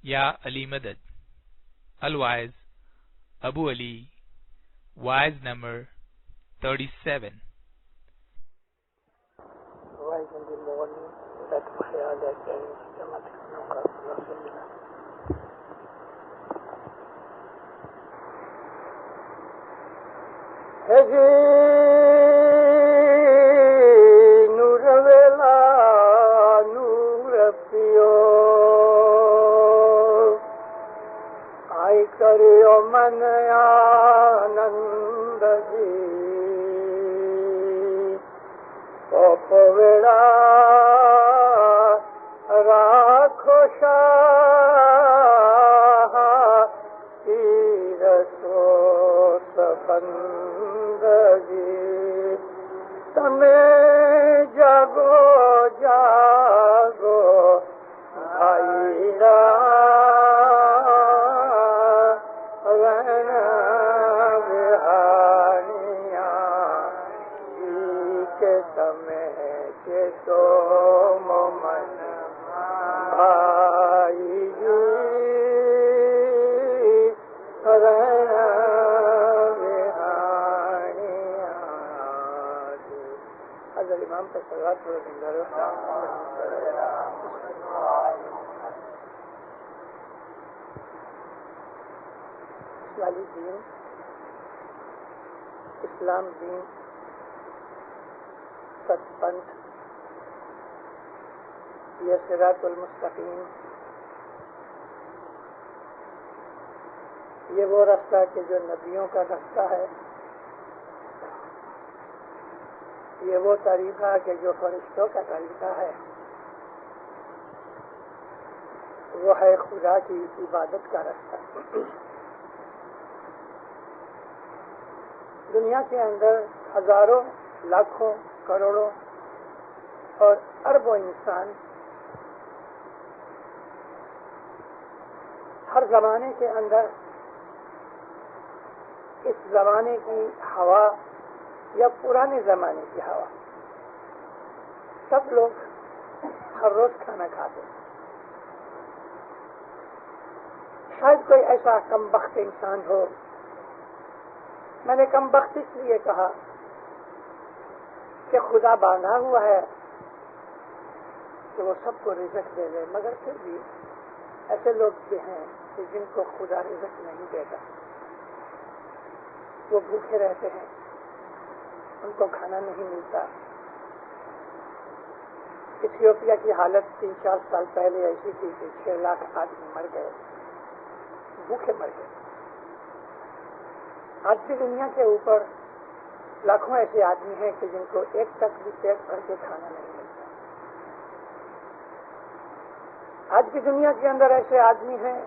یا علی مدد. الوائز ابو علی. Wise number 37. نور ویلا نور پیو آئی کریو من آنند جی پوپ ویڑا راکھو شاہ تیرسو سبندگی تمہیں جاگو جاگو بھائی بہانیاں جی کے تمہیں کے تو مومن بھائی جی امام کا صلوات پڑھو. اسلامی دین، اسلام دین، ستپنتھ، یہ صراط المستقیم، یہ وہ راستہ کہ جو نبیوں کا راستہ ہے، یہ وہ طریقہ کہ جو فرشتوں کا طریقہ ہے، وہ ہے خدا کی عبادت کا راستہ. دنیا کے اندر ہزاروں لاکھوں کروڑوں اور اربوں انسان ہر زمانے کے اندر اس زمانے کی ہوا یا پرانے زمانے کی ہوا، سب لوگ ہر روز کھانا کھاتے ہیں. شاید کوئی ایسا کم بخت انسان ہو، میں نے کم بخت اس لیے کہا کہ خدا باندھا ہوا ہے کہ وہ سب کو رزق دے دے، مگر پھر بھی ایسے لوگ بھی ہیں کہ جن کو خدا رزق نہیں دیتا، وہ بھوکے رہتے ہیں، ان کو کھانا نہیں ملتا. ایتھیوپیا کی حالت 3-4 سال پہلے ایسی تھی کہ 6 لاکھ آدمی مر گئے، بھوکے مر گئے. آج بھی دنیا کے اوپر لاکھوں ایسے آدمی ہیں کہ جن کو ایک تک بھی پیٹ بھر کے کھانا نہیں ملتا. آج بھی دنیا کے اندر ایسے آدمی ہیں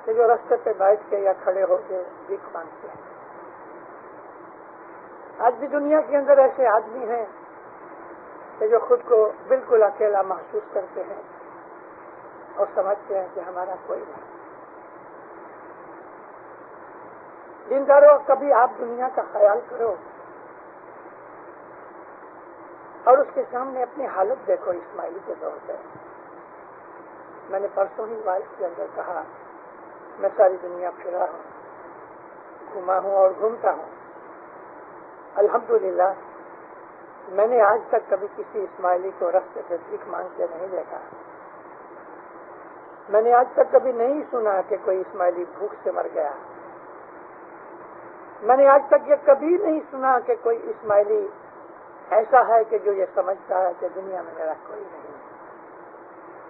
کہ جو راستے پہ بیٹھ کے یا کھڑے ہو کے بھیک مانگتے ہیں. آج بھی دنیا کے اندر ایسے آدمی ہیں کہ جو خود کو بالکل اکیلا محسوس کرتے ہیں اور سمجھتے ہیں کہ ہمارا کوئی نہیں. دینداروں، کبھی آپ دنیا کا خیال کرو اور اس کے سامنے اپنی حالت دیکھو. اسماعیلی کے دور پہ میں نے پرسوں ہی وائس کے اندر کہا، میں ساری دنیا پھرا ہوں، گھوما ہوں اور گھومتا ہوں. الحمدللہ میں نے آج تک کبھی کسی اسماعیلی کو راستے پہ بھیک مانگتے نہیں دیکھا. میں نے آج تک کبھی نہیں سنا کہ کوئی اسماعیلی بھوک سے مر گیا. میں نے آج تک یہ کبھی نہیں سنا کہ کوئی اسماعیلی ایسا ہے کہ جو یہ سمجھتا ہے کہ دنیا میں میرا کوئی نہیں.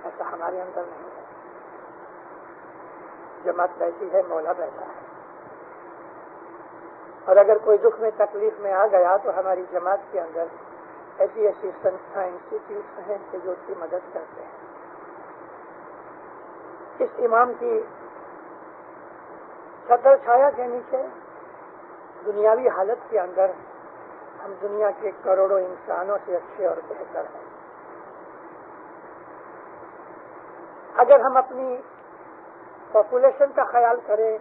ایسا ہمارے اندر نہیں ہے. جماعت بیٹھی ہے، مولا بیٹھا ہے، اور اگر کوئی دکھ میں تکلیف میں آ گیا تو ہماری جماعت کے اندر ایسی ایسی سنستھائیں، انسٹیٹیوٹس ہیں کہ جو اس کی مدد کرتے ہیں. اس امام کی چھتر چھایا کے نیچے دنیاوی حالت کے اندر ہم دنیا کے کروڑوں انسانوں سے اچھے اور بہتر ہیں. اگر ہم اپنی پاپولیشن کا خیال کریں،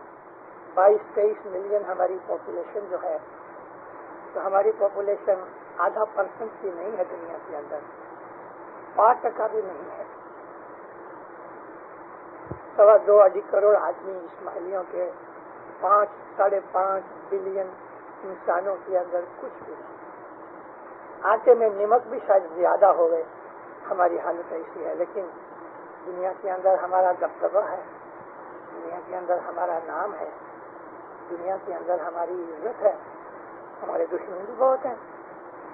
22-23 ملین ہماری پاپولیشن جو ہے، تو ہماری پاپولیشن 0.5% کی نہیں ہے دنیا کے اندر، 5% بھی نہیں ہے. 2.25 کروڑ آدمی اسماعیلیوں کے 5-5.5 بلین انسانوں کے اندر کچھ بھی نہیں. آٹے میں نمک بھی شاید زیادہ ہو گئے، ہماری حالت ایسی ہے. لیکن دنیا کے اندر ہمارا دبدبہ ہے، دنیا کے اندر ہمارا نام ہے، دنیا کے اندر ہماری عزت ہے. ہمارے دشمن بھی بہت ہیں،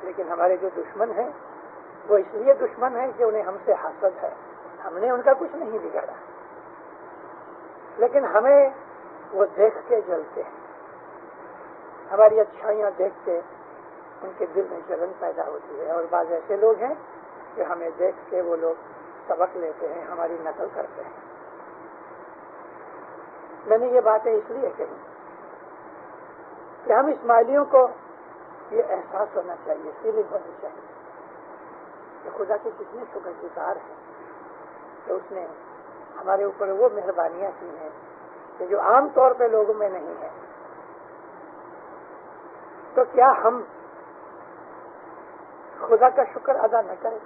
لیکن ہمارے جو دشمن ہیں وہ اس لیے دشمن ہیں کہ انہیں ہم سے حسد ہے. ہم نے ان کا کچھ نہیں بگاڑا، لیکن ہمیں وہ دیکھ کے جلتے ہیں. ہماری اچھائیاں دیکھ کے ان کے دل میں جلن پیدا ہوتی ہے. اور بعض ایسے لوگ ہیں کہ ہمیں دیکھ کے وہ لوگ سبق لیتے ہیں، ہماری نقل کرتے ہیں. میں نے یہ باتیں اس لیے کہی کہ ہم اسماعیلیوں کو یہ احساس ہونا چاہیے، فیلنگ ہونی چاہیے کہ خدا کے کتنے شکر گزار ہیں کہ اس نے ہمارے اوپر وہ مہربانیاں کی ہیں کہ جو عام طور پہ لوگوں میں نہیں ہے. تو کیا ہم خدا کا شکر ادا نہ کریں؟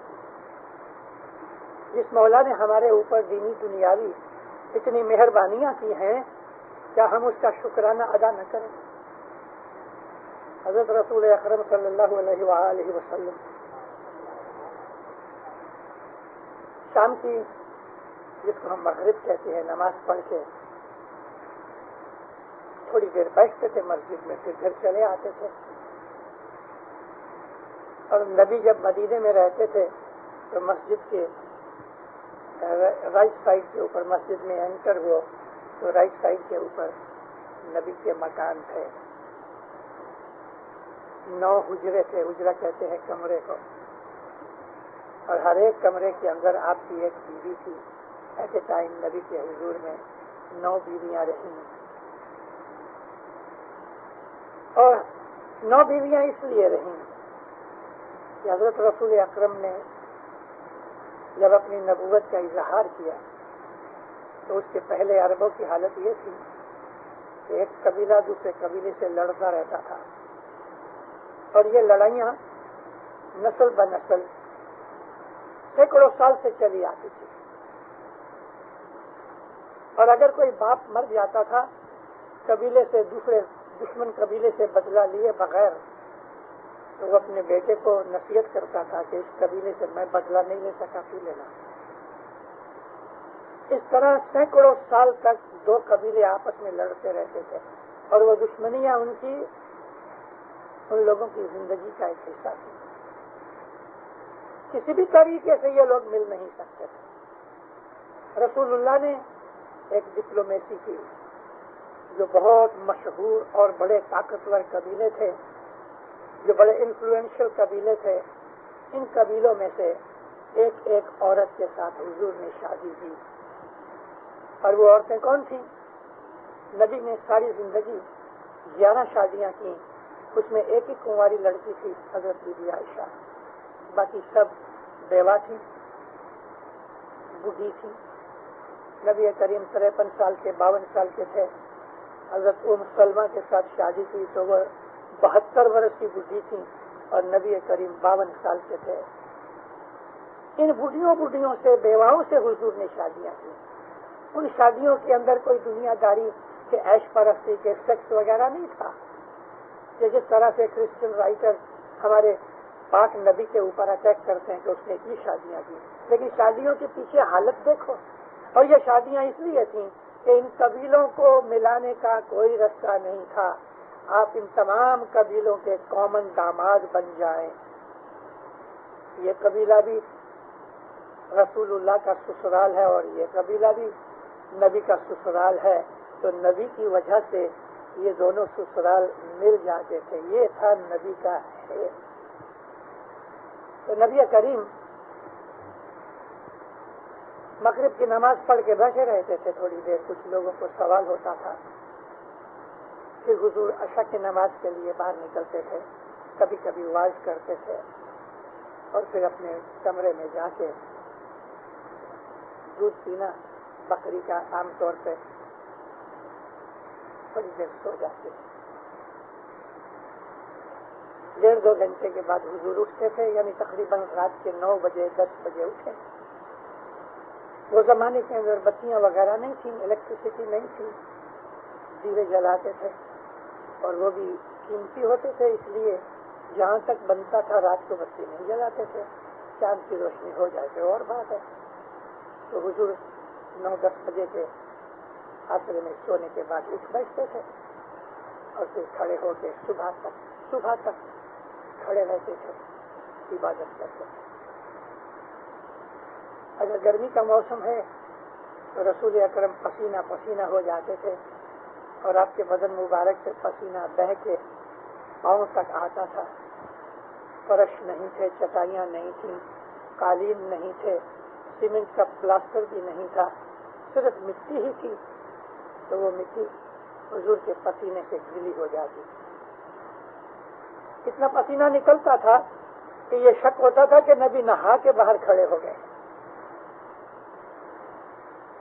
جس مولا نے ہمارے اوپر دینی دنیاوی اتنی مہربانیاں کی ہیں، کیا ہم اس کا شکرانہ ادا نہ کریں؟ حضرت رسول اکرم صلی اللہ علیہ وآلہ وسلم شام کی، جس کو ہم مغرب کہتے ہیں، نماز پڑھ کے تھوڑی دیر بیٹھتے تھے مسجد میں، پھر گھر چلے آتے تھے. اور نبی جب مدینے میں رہتے تھے تو مسجد کے رائٹ سائڈ کے اوپر، مسجد میں انٹر ہو تو رائٹ سائڈ کے اوپر نبی کے مکان تھے. 9 حجرے تھے، حجرہ کہتے ہیں کمرے کو، اور ہر ایک کمرے کے اندر آپ کی ایک بیوی تھی. ایٹ اے ٹائم نبی کے حضور میں 9 بیویاں رہیں. اور 9 بیویاں اس لیے رہیں کہ حضرت رسول اکرم نے جب اپنی نبوت کا اظہار کیا تو اس کے پہلے عربوں کی حالت یہ تھی کہ ایک قبیلہ دوسرے قبیلے سے لڑتا رہتا تھا، اور یہ لڑائیاں نسل بہ نسل سینکڑوں سال سے چلی آتی تھی. اور اگر کوئی باپ مر جاتا تھا قبیلے سے، دوسرے دشمن قبیلے سے بدلہ لیے بغیر، تو وہ اپنے بیٹے کو نصیحت کرتا تھا کہ اس قبیلے سے میں بدلہ نہیں لے سکا، تو لینا. اس طرح سینکڑوں سال تک 2 قبیلے آپس میں لڑتے رہتے تھے، اور وہ دشمنیاں ان لوگوں کی زندگی کا ایک حصہ تھی. کسی بھی طریقے سے یہ لوگ مل نہیں سکتے تھے. رسول اللہ نے ایک ڈپلومیسی کی، جو بہت مشہور اور بڑے طاقتور قبیلے تھے، جو بڑے انفلوئنشل قبیلے تھے، ان قبیلوں میں سے ایک عورت کے ساتھ حضور نے شادی کی. اور وہ عورتیں کون تھیں؟ نبی نے ساری زندگی 11 شادیاں کی، اس میں ایک ہی کنواری لڑکی تھی، حضرت بی بی عائشہ. باقی سب بیوہ تھی، بوڑھی تھی. نبی کریم 53 سال کے، 52 سال کے تھے. حضرت ام سلمہ کے ساتھ شادی کی تو وہ 72 برس کی بوڑھی تھی، اور نبی کریم 52 سال کے تھے. ان بوڑھیوں سے، بیواؤں سے حضور نے شادیاں کی. ان شادیوں کے اندر کوئی دنیا داری کے عیش پرستی کے سیکس وغیرہ نہیں تھا کہ جس طرح سے کرسچن رائٹر ہمارے پاک نبی کے اوپر اٹیک کرتے ہیں کہ اس نے اتنی شادیاں کی. لیکن شادیوں کے پیچھے حالت دیکھو. اور یہ شادیاں اس لیے تھیں کہ ان قبیلوں کو ملانے کا کوئی رستہ نہیں تھا. آپ ان تمام قبیلوں کے کامن داماد بن جائیں. یہ قبیلہ بھی رسول اللہ کا سسرال ہے اور یہ قبیلہ بھی نبی کا سسرال ہے، تو نبی کی وجہ سے یہ دونوں سسرال مل جاتے تھے. یہ تھا نبی کا ہے. تو نبی کریم مغرب کی نماز پڑھ کے بیٹھے رہتے تھے تھوڑی دیر. کچھ لوگوں کو سوال ہوتا تھا. پھر حضور عشاء کی نماز کے لیے باہر نکلتے تھے، کبھی کبھی واعظ کرتے تھے، اور پھر اپنے کمرے میں جا کے دودھ پینا، بکری کا عام طور پہ، تھوڑی دیر سو جاتے تھے. 1.5-2 گھنٹے کے بعد حضور اٹھتے تھے، یعنی تقریباً رات کے 9 بجے 10 بجے اٹھے. وہ زمانے کے اندر بتیاں وغیرہ نہیں تھیں، الیکٹریسٹی نہیں تھی، دیوے جلاتے تھے اور وہ بھی قیمتی ہوتے تھے، اس لیے جہاں تک بنتا تھا رات کو بتی نہیں جلاتے تھے، چاند کی روشنی ہو جائے تو اور بات ہے۔ تو حضور 9-10 بجے کے عصر میں سونے کے بعد اٹھ بیٹھتے تھے اور پھر کھڑے ہو کے صبح تک کھڑے رہتے تھے، عبادت کرتے تھے۔ اگر گرمی کا موسم ہے تو رسول اکرم پسینہ پسینہ ہو جاتے تھے اور آپ کے بدن مبارک سے پسینہ بہہ کے پاؤں تک آتا تھا۔ فرش نہیں تھے، چٹائیاں نہیں تھیں، قالین نہیں تھے، سیمنٹ کا پلاسٹر بھی نہیں تھا، صرف مٹی ہی تھی، تو وہ مٹی حضور کے پسینے سے گیلی ہو جاتی۔ اتنا پسینہ نکلتا تھا کہ یہ شک ہوتا تھا کہ نبی نہا کے باہر کھڑے ہو گئے۔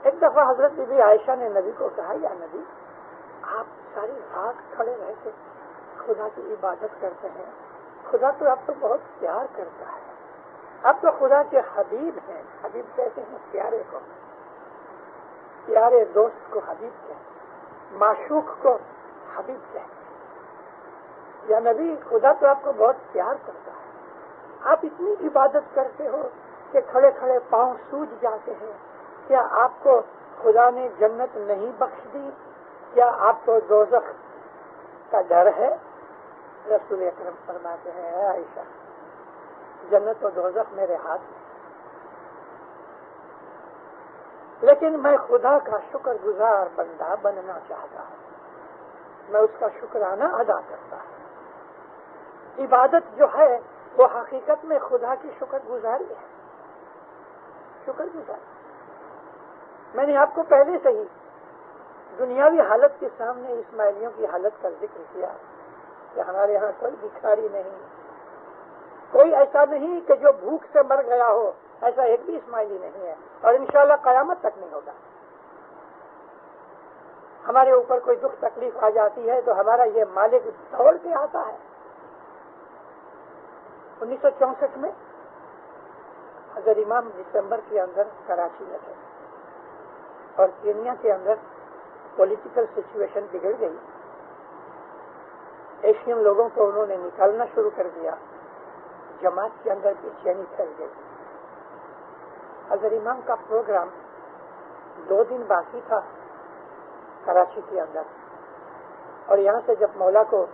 ایک دفعہ حضرت بی بی عائشہ نے نبی کو کہا، یا نبی آپ ساری رات کھڑے رہ کے خدا کی عبادت کرتے ہیں، خدا تو آپ کو بہت پیار کرتا ہے، آپ تو خدا کے حبیب ہیں۔ حبیب کہتے ہیں پیارے کو، پیارے دوست کو حبیب کہتے ہیں، معشوق کو حبیب کہتے ہیں۔ یا نبی خدا تو آپ کو بہت پیار کرتا ہے، آپ اتنی عبادت کرتے ہو کہ کھڑے کھڑے پاؤں سوج جاتے ہیں، کیا آپ کو خدا نے جنت نہیں بخش دی؟ کیا آپ کو دوزخ کا ڈر ہے؟ رسول اکرم فرماتے ہیں، اے عائشہ جنت و دوزخ میرے ہاتھ میں، لیکن میں خدا کا شکر گزار بندہ بننا چاہتا ہوں، میں اس کا شکرانہ ادا کرتا ہوں۔ عبادت جو ہے وہ حقیقت میں خدا کی شکر گزاری ہے، شکر گزاری۔ میں نے آپ کو پہلے سے ہی دنیاوی حالت کے سامنے اسماعیلیوں کی حالت کا ذکر کیا کہ ہمارے ہاں کوئی بھکاری نہیں، کوئی ایسا نہیں کہ جو بھوک سے مر گیا ہو، ایسا ایک بھی اسماعیلی نہیں ہے، اور انشاءاللہ قیامت تک نہیں ہوگا۔ ہمارے اوپر کوئی دکھ تکلیف آ جاتی ہے تو ہمارا یہ مالک دوڑ کے آتا ہے۔ 1964 میں حضرت امام دسمبر کے اندر کراچی میں تھے اور کینیا کے اندر پولیٹیکل سچویشن بگڑ گئی، ایشین لوگوں کو انہوں نے نکالنا شروع کر دیا، جماعت کے اندر بے چینی پھیل گئی۔ حضرت امام کا پروگرام 2 دن باقی تھا کراچی کے اندر، اور یہاں سے جب مولا کو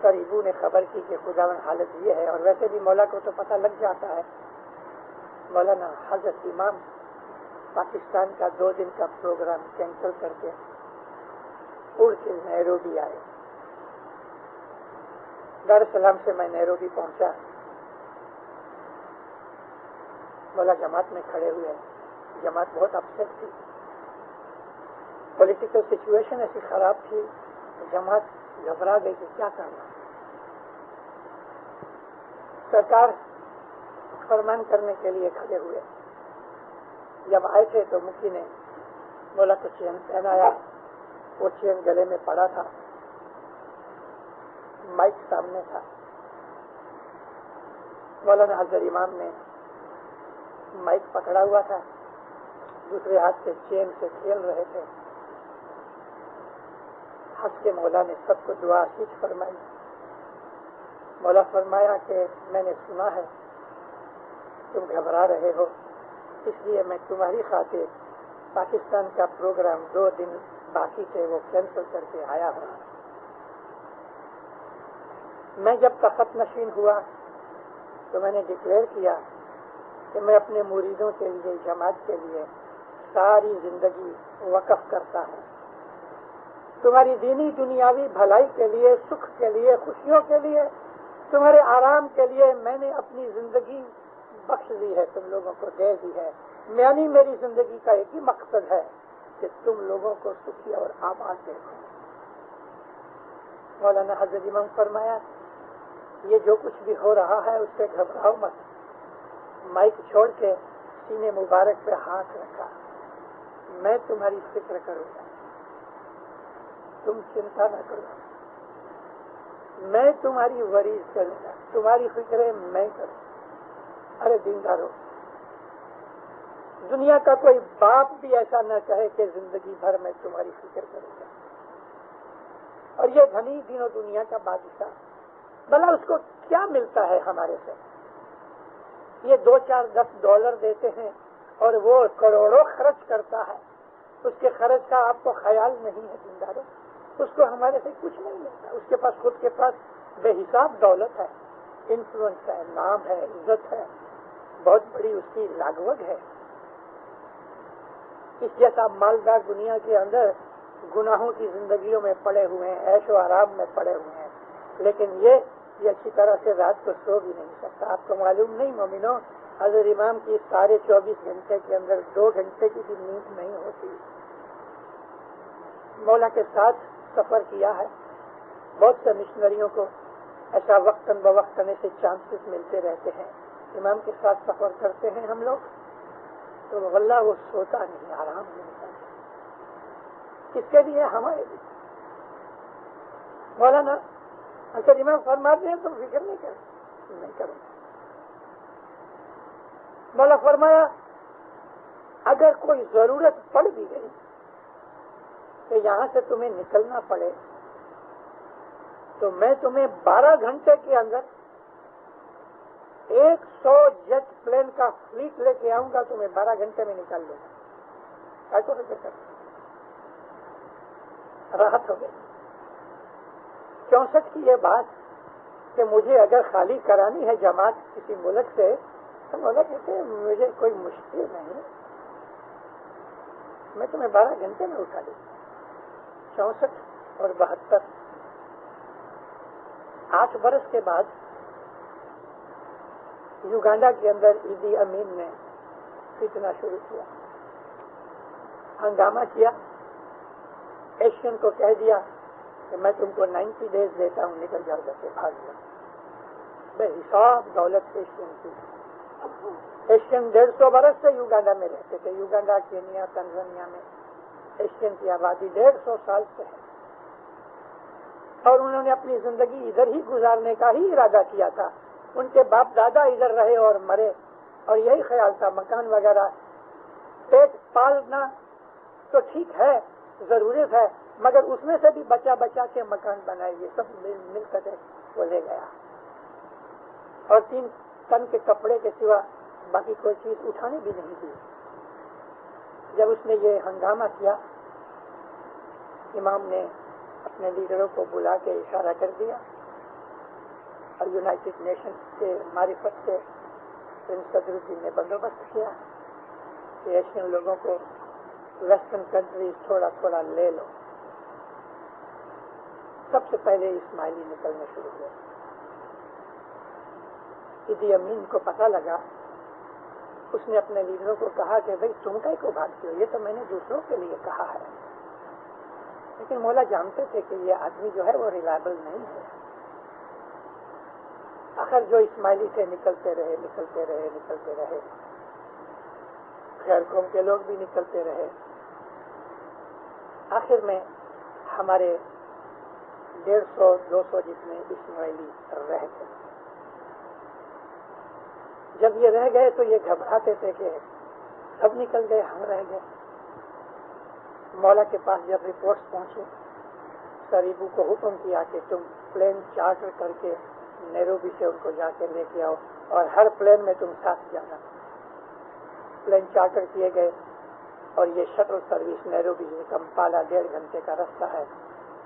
قریبوں نے خبر کی کہ خداوند حالت یہ ہے، اور ویسے بھی مولا کو تو پتہ لگ جاتا ہے، مولانا حضرت امام پاکستان کا 2 دن کا پروگرام کینسل کر کے اڑ کے نیروبی آئے۔ دار السلام سے میں نیروبی پہنچا، مولا جماعت میں کھڑے ہوئے، جماعت بہت اپسیٹ تھی، پولیٹیکل سچویشن ایسی خراب تھی، جماعت گھبرا گئی کہ کیا کرنا۔ سرکار فرمان کرنے کے لیے کھڑے ہوئے، جب آئے تھے تو مفتی نے مولا کو چین پہنایا، وہ چین گلے میں پڑا تھا، مائک سامنے تھا، مولانا حضرت امام نے مائک پکڑا ہوا تھا، دوسرے ہاتھ سے چین سے کھیل رہے تھے، ہنس کے مولا نے سب کو دعا آشیش فرمائی۔ مولا فرمایا کہ میں نے سنا ہے تم گھبرا رہے ہو، اس لیے میں تمہاری خاطر پاکستان کا پروگرام 2 دن باقی تھے وہ کینسل کر کے آیا ہوں۔ میں جب تخت نشین ہوا تو میں نے ڈکلیئر کیا کہ میں اپنے مریدوں کے لیے، جماعت کے لیے ساری زندگی وقف کرتا ہوں، تمہاری دینی دنیاوی بھلائی کے لیے، سکھ کے لیے، خوشیوں کے لیے، تمہارے آرام کے لیے میں نے اپنی زندگی بخش دی ہے، تم لوگوں کو دے دی ہے۔ یعنی میری زندگی کا ایک ہی مقصد ہے کہ تم لوگوں کو سکھی اور آباد دیکھو۔ مولانا حضرت امام فرمایا یہ جو کچھ بھی ہو رہا ہے اس سے گھبراؤ مت، مائک چھوڑ کے سینے مبارک پہ ہاتھ رکھا، میں تمہاری فکر کروں گا، تم چنتا نہ کرو، میں تمہاری وریث کروں گا، تمہاری فکریں میں کروں۔ ارے دیندارو، دنیا کا کوئی باپ بھی ایسا نہ کہے کہ زندگی بھر میں تمہاری فکر کروں گا. اور یہ دھنی دنوں دنیا کا بادشاہ، بھلا اس کو کیا ملتا ہے ہمارے سے؟ یہ 2 4 10 ڈالر دیتے ہیں اور وہ کروڑوں خرچ کرتا ہے. اس کے خرچ کا آپ کو خیال نہیں ہے دینداروں؟ اس کو ہمارے سے کچھ نہیں ملتا. اس کے پاس خود کے پاس بے حساب دولت ہے، انفلوئنس ہے، نام ہے، عزت ہے، بہت بڑی اس کی لاگوگ ہے. اس جیسا مالدار دنیا کے اندر گناہوں کی زندگیوں میں پڑے ہوئے ہیں، عیش و آرام میں پڑے ہوئے ہیں، لیکن یہ اچھی طرح سے رات کو سو بھی نہیں سکتا. آپ کو معلوم نہیں مومنوں، حضرت امام کی 24.5 گھنٹے کے اندر 2 گھنٹے کی بھی نیند نہیں ہوتی. مولا کے ساتھ سفر کیا ہے. بہت سے مشنریوں کو ایسا وقتاً بوقتاً ایسے چانسز ملتے رہتے ہیں. امام کے ساتھ سفر کرتے ہیں ہم لوگ تو واللہ وہ سوتا نہیں، آرام نہیں کرتا. کس کے لیے؟ ہمارے لیے. مولانا اگر امام فرماتے ہیں تو فکر نہیں کروں. مولا فرمایا اگر کوئی ضرورت پڑ بھی گئی کہ یہاں سے تمہیں نکلنا پڑے تو میں تمہیں 12 گھنٹے کے اندر 100 جیٹ پلین کا فلیٹ لے کے آؤں گا، تمہیں 12 گھنٹے میں نکال لوں گا. ایسا فکر کر راحت ہو گئی. 64 کی یہ بات کہ مجھے اگر خالی کرانی ہے جماعت کسی ملک سے تو مولا کہتے ہیں مجھے کوئی مشکل نہیں، میں تمہیں 12 گھنٹے میں اٹھا لوں. 64 اور 72 8 برس کے بعد یوگانڈا کے اندر ایدی امین نے فتنہ شروع کیا، ہنگامہ کیا. ایشین کو کہہ دیا کہ میں تم کو 90 ڈیز دیتا ہوں، نکل جاؤ گا سے بھاگ جاؤ. بے حساب دولت ایشین کی. ایشین 150 برس سے یوگانڈا میں رہتے تھے. یوگانڈا، کینیا، تنزانیہ میں ایشین کی آبادی 150 سال سے ہے، اور انہوں نے اپنی زندگی ادھر ہی گزارنے کا ہی ارادہ کیا تھا. ان کے باپ دادا ادھر رہے اور مرے، اور یہی خیال تھا مکان وغیرہ پیٹ پالنا تو ٹھیک ہے، ضرورت ہے، مگر اس میں سے بھی بچا کے مکان بنائے. یہ سب مل کر وہ لے گیا، اور 3 ٹن کے کپڑے کے سوا باقی کوئی چیز اٹھانے بھی نہیں دی. جب اس نے یہ ہنگامہ کیا، امام نے اپنے لیڈروں کو بلا کے اشارہ کر دیا اور یونائٹڈ نیشنز کے معرفت سے پرنس صدر الدین نے بندوبست کیا کہ ایشین لوگوں کو ویسٹرن کنٹریز تھوڑا تھوڑا لے لو. سب سے پہلے اسماعیلی نکلنے شروع ہوئے. ایدی امین کو پتہ لگا، اس نے اپنے لیڈروں کو کہا کہ بھئی تم کہیں کو بھاگتے ہو، یہ تو میں نے دوسروں کے لیے کہا ہے. لیکن مولا جانتے تھے کہ یہ آدمی جو ہے وہ ریلائبل نہیں ہے. آخر جو اسماعیلی سے نکلتے رہے، خیر قوم کے لوگ بھی نکلتے رہے. آخر میں ہمارے 150-200 جتنے اسماعیلی رہ گئے. جب یہ رہ گئے تو یہ گھبراتے تھے کہ سب نکل گئے، ہم رہ گئے. مولا کے پاس جب رپورٹس پہنچے، سریبو کو حکم کیا کہ تم پلین چارٹر کر کے نیروبی سے ان کو جا کے لے کے آؤ، اور ہر پلین میں تم ساتھ جانا. پلین چارٹر کیے گئے اور یہ شٹل سروس نیروبی سے کمپالا 1.5 گھنٹے کا رستہ ہے.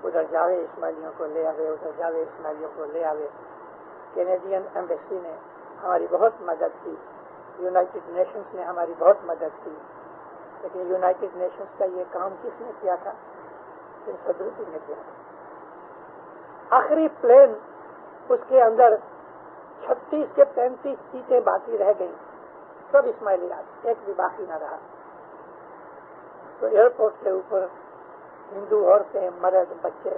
ادھر جاوے اسماعیلیوں کو لے آوے، ادھر جاوے اسماعیلیوں کو لے آوے. کینیڈین ایمبیسی نے ہماری بہت مدد کی، یونائٹڈ نیشنز نے ہماری بہت مدد کی. لیکن یونائٹڈ نیشنز کا یہ کام کس نے کیا تھا؟ پرنس صدر الدین نے کیا تھا. آخری پلین اس کے اندر 36 سے 35 سیٹیں باقی رہ گئیں، سب اسماعیلیات، ایک بھی باقی نہ رہا. تو ایئرپورٹ کے اوپر ہندو عورتیں، مرد، بچے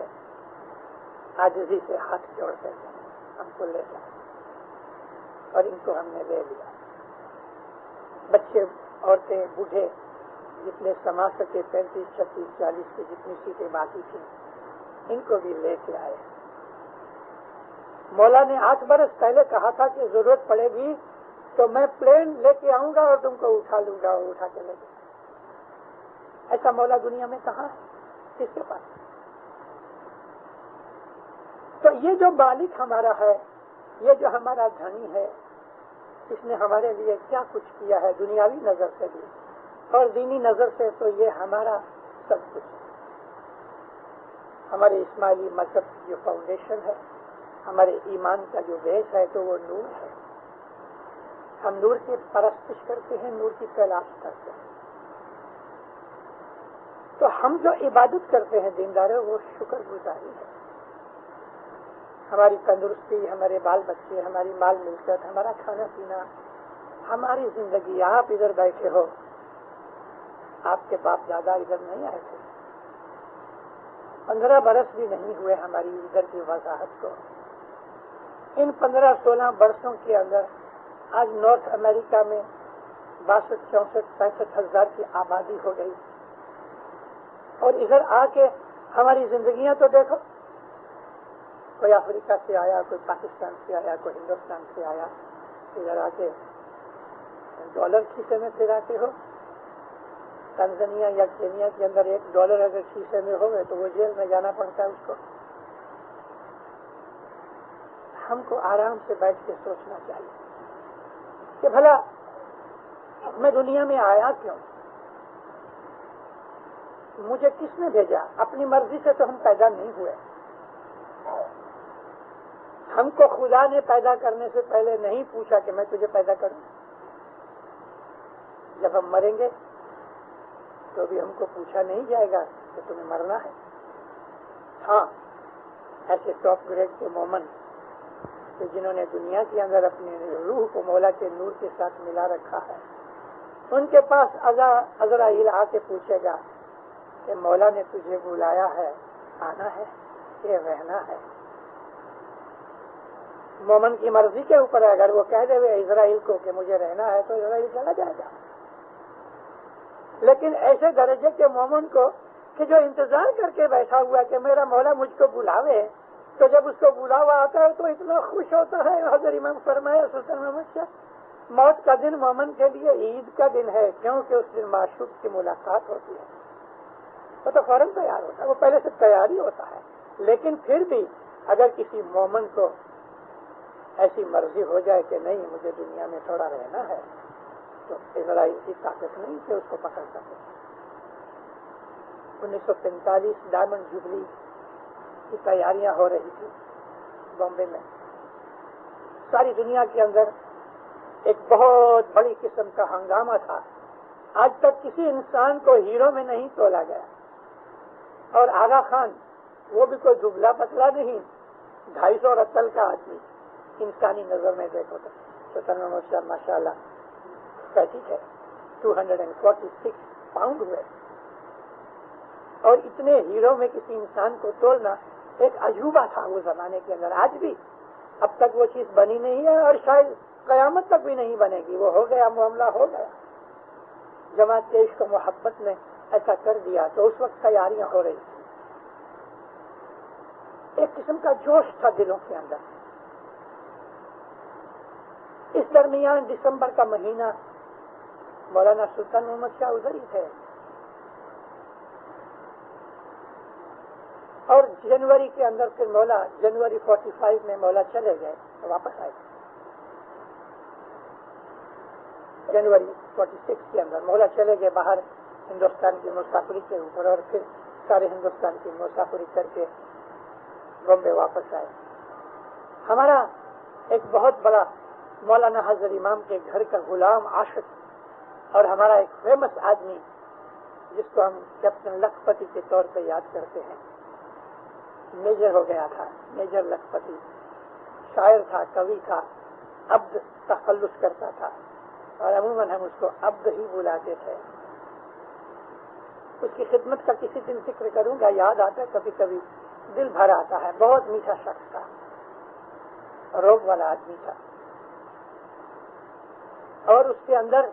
عاجزی سے ہاتھ جوڑتے تھے، ہم کو لے جائیں، اور ان کو ہم نے لے لیا. بچے، عورتیں، بوڑھے جتنے سما سکے 35 36 40 کی جتنی سیٹیں باقی تھیں ان کو بھی لے کے آئے. مولا نے 8 برس پہلے کہا تھا کہ ضرورت پڑے گی تو میں پلین لے کے آؤں گا اور تم کو اٹھا لوں گا اور اٹھا کے لے جاؤں گا۔ ایسا مولا دنیا میں کہاں ہے، کس کے پاس؟ تو یہ جو مالک ہمارا ہے، یہ جو ہمارا دھنی ہے، اس نے ہمارے لیے کیا کچھ کیا ہے دنیاوی نظر سے بھی اور دینی نظر سے، تو یہ ہمارا سب کچھ ہے۔ ہمارے اسماعیلی مذہب کی جو فاؤنڈیشن ہے، ہمارے ایمان کا جو بیس ہے، تو وہ نور ہے۔ ہم نور کی پرستش کرتے ہیں، نور کی تلاش کرتے ہیں۔ تو ہم جو عبادت کرتے ہیں دینداروں، وہ شکر گزاری ہے۔ ہماری تندرستی، ہمارے بال بچے، ہماری مال ملکت، ہمارا کھانا پینا، ہماری زندگی۔ آپ ادھر بیٹھے ہو، آپ کے باپ دادا ادھر نہیں آئے تھے، 15 برس بھی نہیں ہوئے ہماری ادھر کی وضاحت کو۔ ان 15-16 برسوں کے اندر آج نارتھ امریکہ میں 62, 64, 65 ہزار کی آبادی ہو گئی، اور ادھر آ کے ہماری زندگیاں تو دیکھو، کوئی افریقہ سے آیا، کوئی پاکستان سے آیا، کوئی ہندوستان سے آیا، ادھر آ کے ڈالر کھیسے میں پھراتے ہو۔ تنزانیہ یا کینیا کے اندر $1 اگر کھیسے میں ہو گئے تو وہ جیل میں جانا پڑتا ہے اس کو۔ ہم کو آرام سے بیٹھ کے سوچنا چاہیے کہ بھلا میں دنیا میں آیا کیوں، مجھے کس نے بھیجا؟ اپنی مرضی سے تو ہم پیدا نہیں ہوئے۔ ہم کو خدا نے پیدا کرنے سے پہلے نہیں پوچھا کہ میں تجھے پیدا کروں۔ جب ہم مریں گے تو بھی ہم کو پوچھا نہیں جائے گا کہ تمہیں مرنا ہے۔ ہاں، ایسے ٹاپ گریڈ کے مومن کہ جنہوں نے دنیا کے اندر اپنی روح کو مولا کے نور کے ساتھ ملا رکھا ہے، ان کے پاس عزرائیل آ کے پوچھے گا کہ مولا نے تجھے بلایا ہے، آنا ہے کہ رہنا ہے؟ مومن کی مرضی کے اوپر ہے۔ اگر وہ کہہ دے اسرائیل کو کہ مجھے رہنا ہے تو اسرائیل چلا جائے گا۔ لیکن ایسے درجے کے مومن کو کہ جو انتظار کر کے بیٹھا ہوا کہ میرا مولا مجھ کو بلاوے، تو جب اس کو بلاوا آتا ہے تو اتنا خوش ہوتا ہے۔ حضرت امام فرمایا سلطان محمد شاہ، موت کا دن مومن کے لیے عید کا دن ہے، کیونکہ اس دن معشوق کی ملاقات ہوتی ہے۔ وہ تو فوراً تیار ہوتا ہے، وہ پہلے سے تیاری ہوتا ہے۔ لیکن پھر بھی اگر کسی مومن کو ایسی مرضی ہو جائے کہ نہیں مجھے دنیا میں تھوڑا رہنا ہے، تو اسرائیل کی طاقت نہیں کہ اس کو پکڑ سکے۔ 1945 ڈائمنڈ جوبلی کی تیاریاں ہو رہی تھی بامبے میں۔ ساری دنیا کے اندر ایک بہت بڑی قسم کا ہنگامہ تھا۔ آج تک کسی انسان کو ہیرو میں نہیں تولا گیا، اور آغا خان وہ بھی کوئی دبلا پتلا نہیں، 250 رتل کا آدمی انسانی نظر میں دیکھو تو سلطان محمد شاہ ماشاء اللہ پیٹھ ہے 246 پاؤنڈ ہوئے، اور اتنے ہیرو میں کسی انسان کو تولنا ایک عجوبہ تھا وہ زمانے کے اندر۔ آج بھی اب تک وہ چیز بنی نہیں ہے، اور شاید قیامت تک بھی نہیں بنے گی۔ وہ ہو گیا، معاملہ ہو گیا۔ جماعت کے عشق و محبت نے ایسا کر دیا، تو اس وقت تیاریاں ہو رہی تھی۔ ایک قسم کا جوش تھا دلوں کے اندر۔ اس درمیان دسمبر کا مہینہ مولانا سلطان محمد شاہ ادھر ہی تھے، اور جنوری کے اندر پھر مولا جنوری 45 میں مولا چلے گئے، واپس آئے۔ جنوری 46 کے اندر مولا چلے گئے باہر ہندوستان کی مسافری کے اوپر، اور پھر سارے ہندوستان کی مسافری کر کے بامبے واپس آئے۔ ہمارا ایک بہت بڑا مولانا حضرت امام کے گھر کا غلام عاشق، اور ہمارا ایک فیمس آدمی جس کو ہم کیپٹن لکھپتی کے طور پہ یاد کرتے ہیں، میجر ہو گیا تھا، میجر لکھپتی، شاعر تھا، کوی تھا، عبد تخلص کرتا تھا، اور عموماً ہم اس کو عبد ہی بلاتے تھے۔ اس کی خدمت کا کسی دن ذکر کروں گا، یاد آتا ہے کبھی کبھی، دل بھر آتا ہے۔ بہت میٹھا شخص تھا، روب والا آدمی تھا، اور اس کے اندر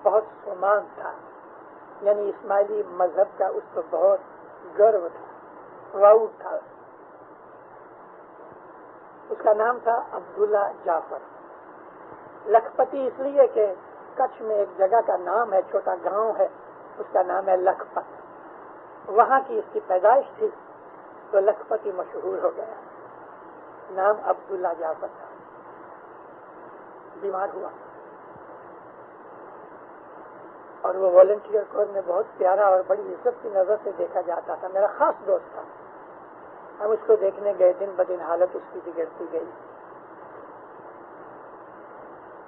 بہت سمان تھا، یعنی اسماعیلی مذہب کا اس کو بہت گرو تھا، پراؤڈ تھا۔ اس کا نام تھا عبداللہ جعفر۔ لکھپتی اس لیے کہ کچھ میں ایک جگہ کا نام ہے، چھوٹا گاؤں ہے، اس کا نام ہے لکھپت، وہاں کی اس کی پیدائش تھی تو لکھپتی مشہور ہو گیا. نام عبداللہ جعفر تھا. بیمار ہوا اور وہ والنٹیئر کور میں بہت پیارا اور بڑی عزت کی نظر سے دیکھا جاتا تھا. میرا خاص دوست تھا. ہم اس کو دیکھنے گئے، دن بدن حالت اس کی بگڑتی گئی.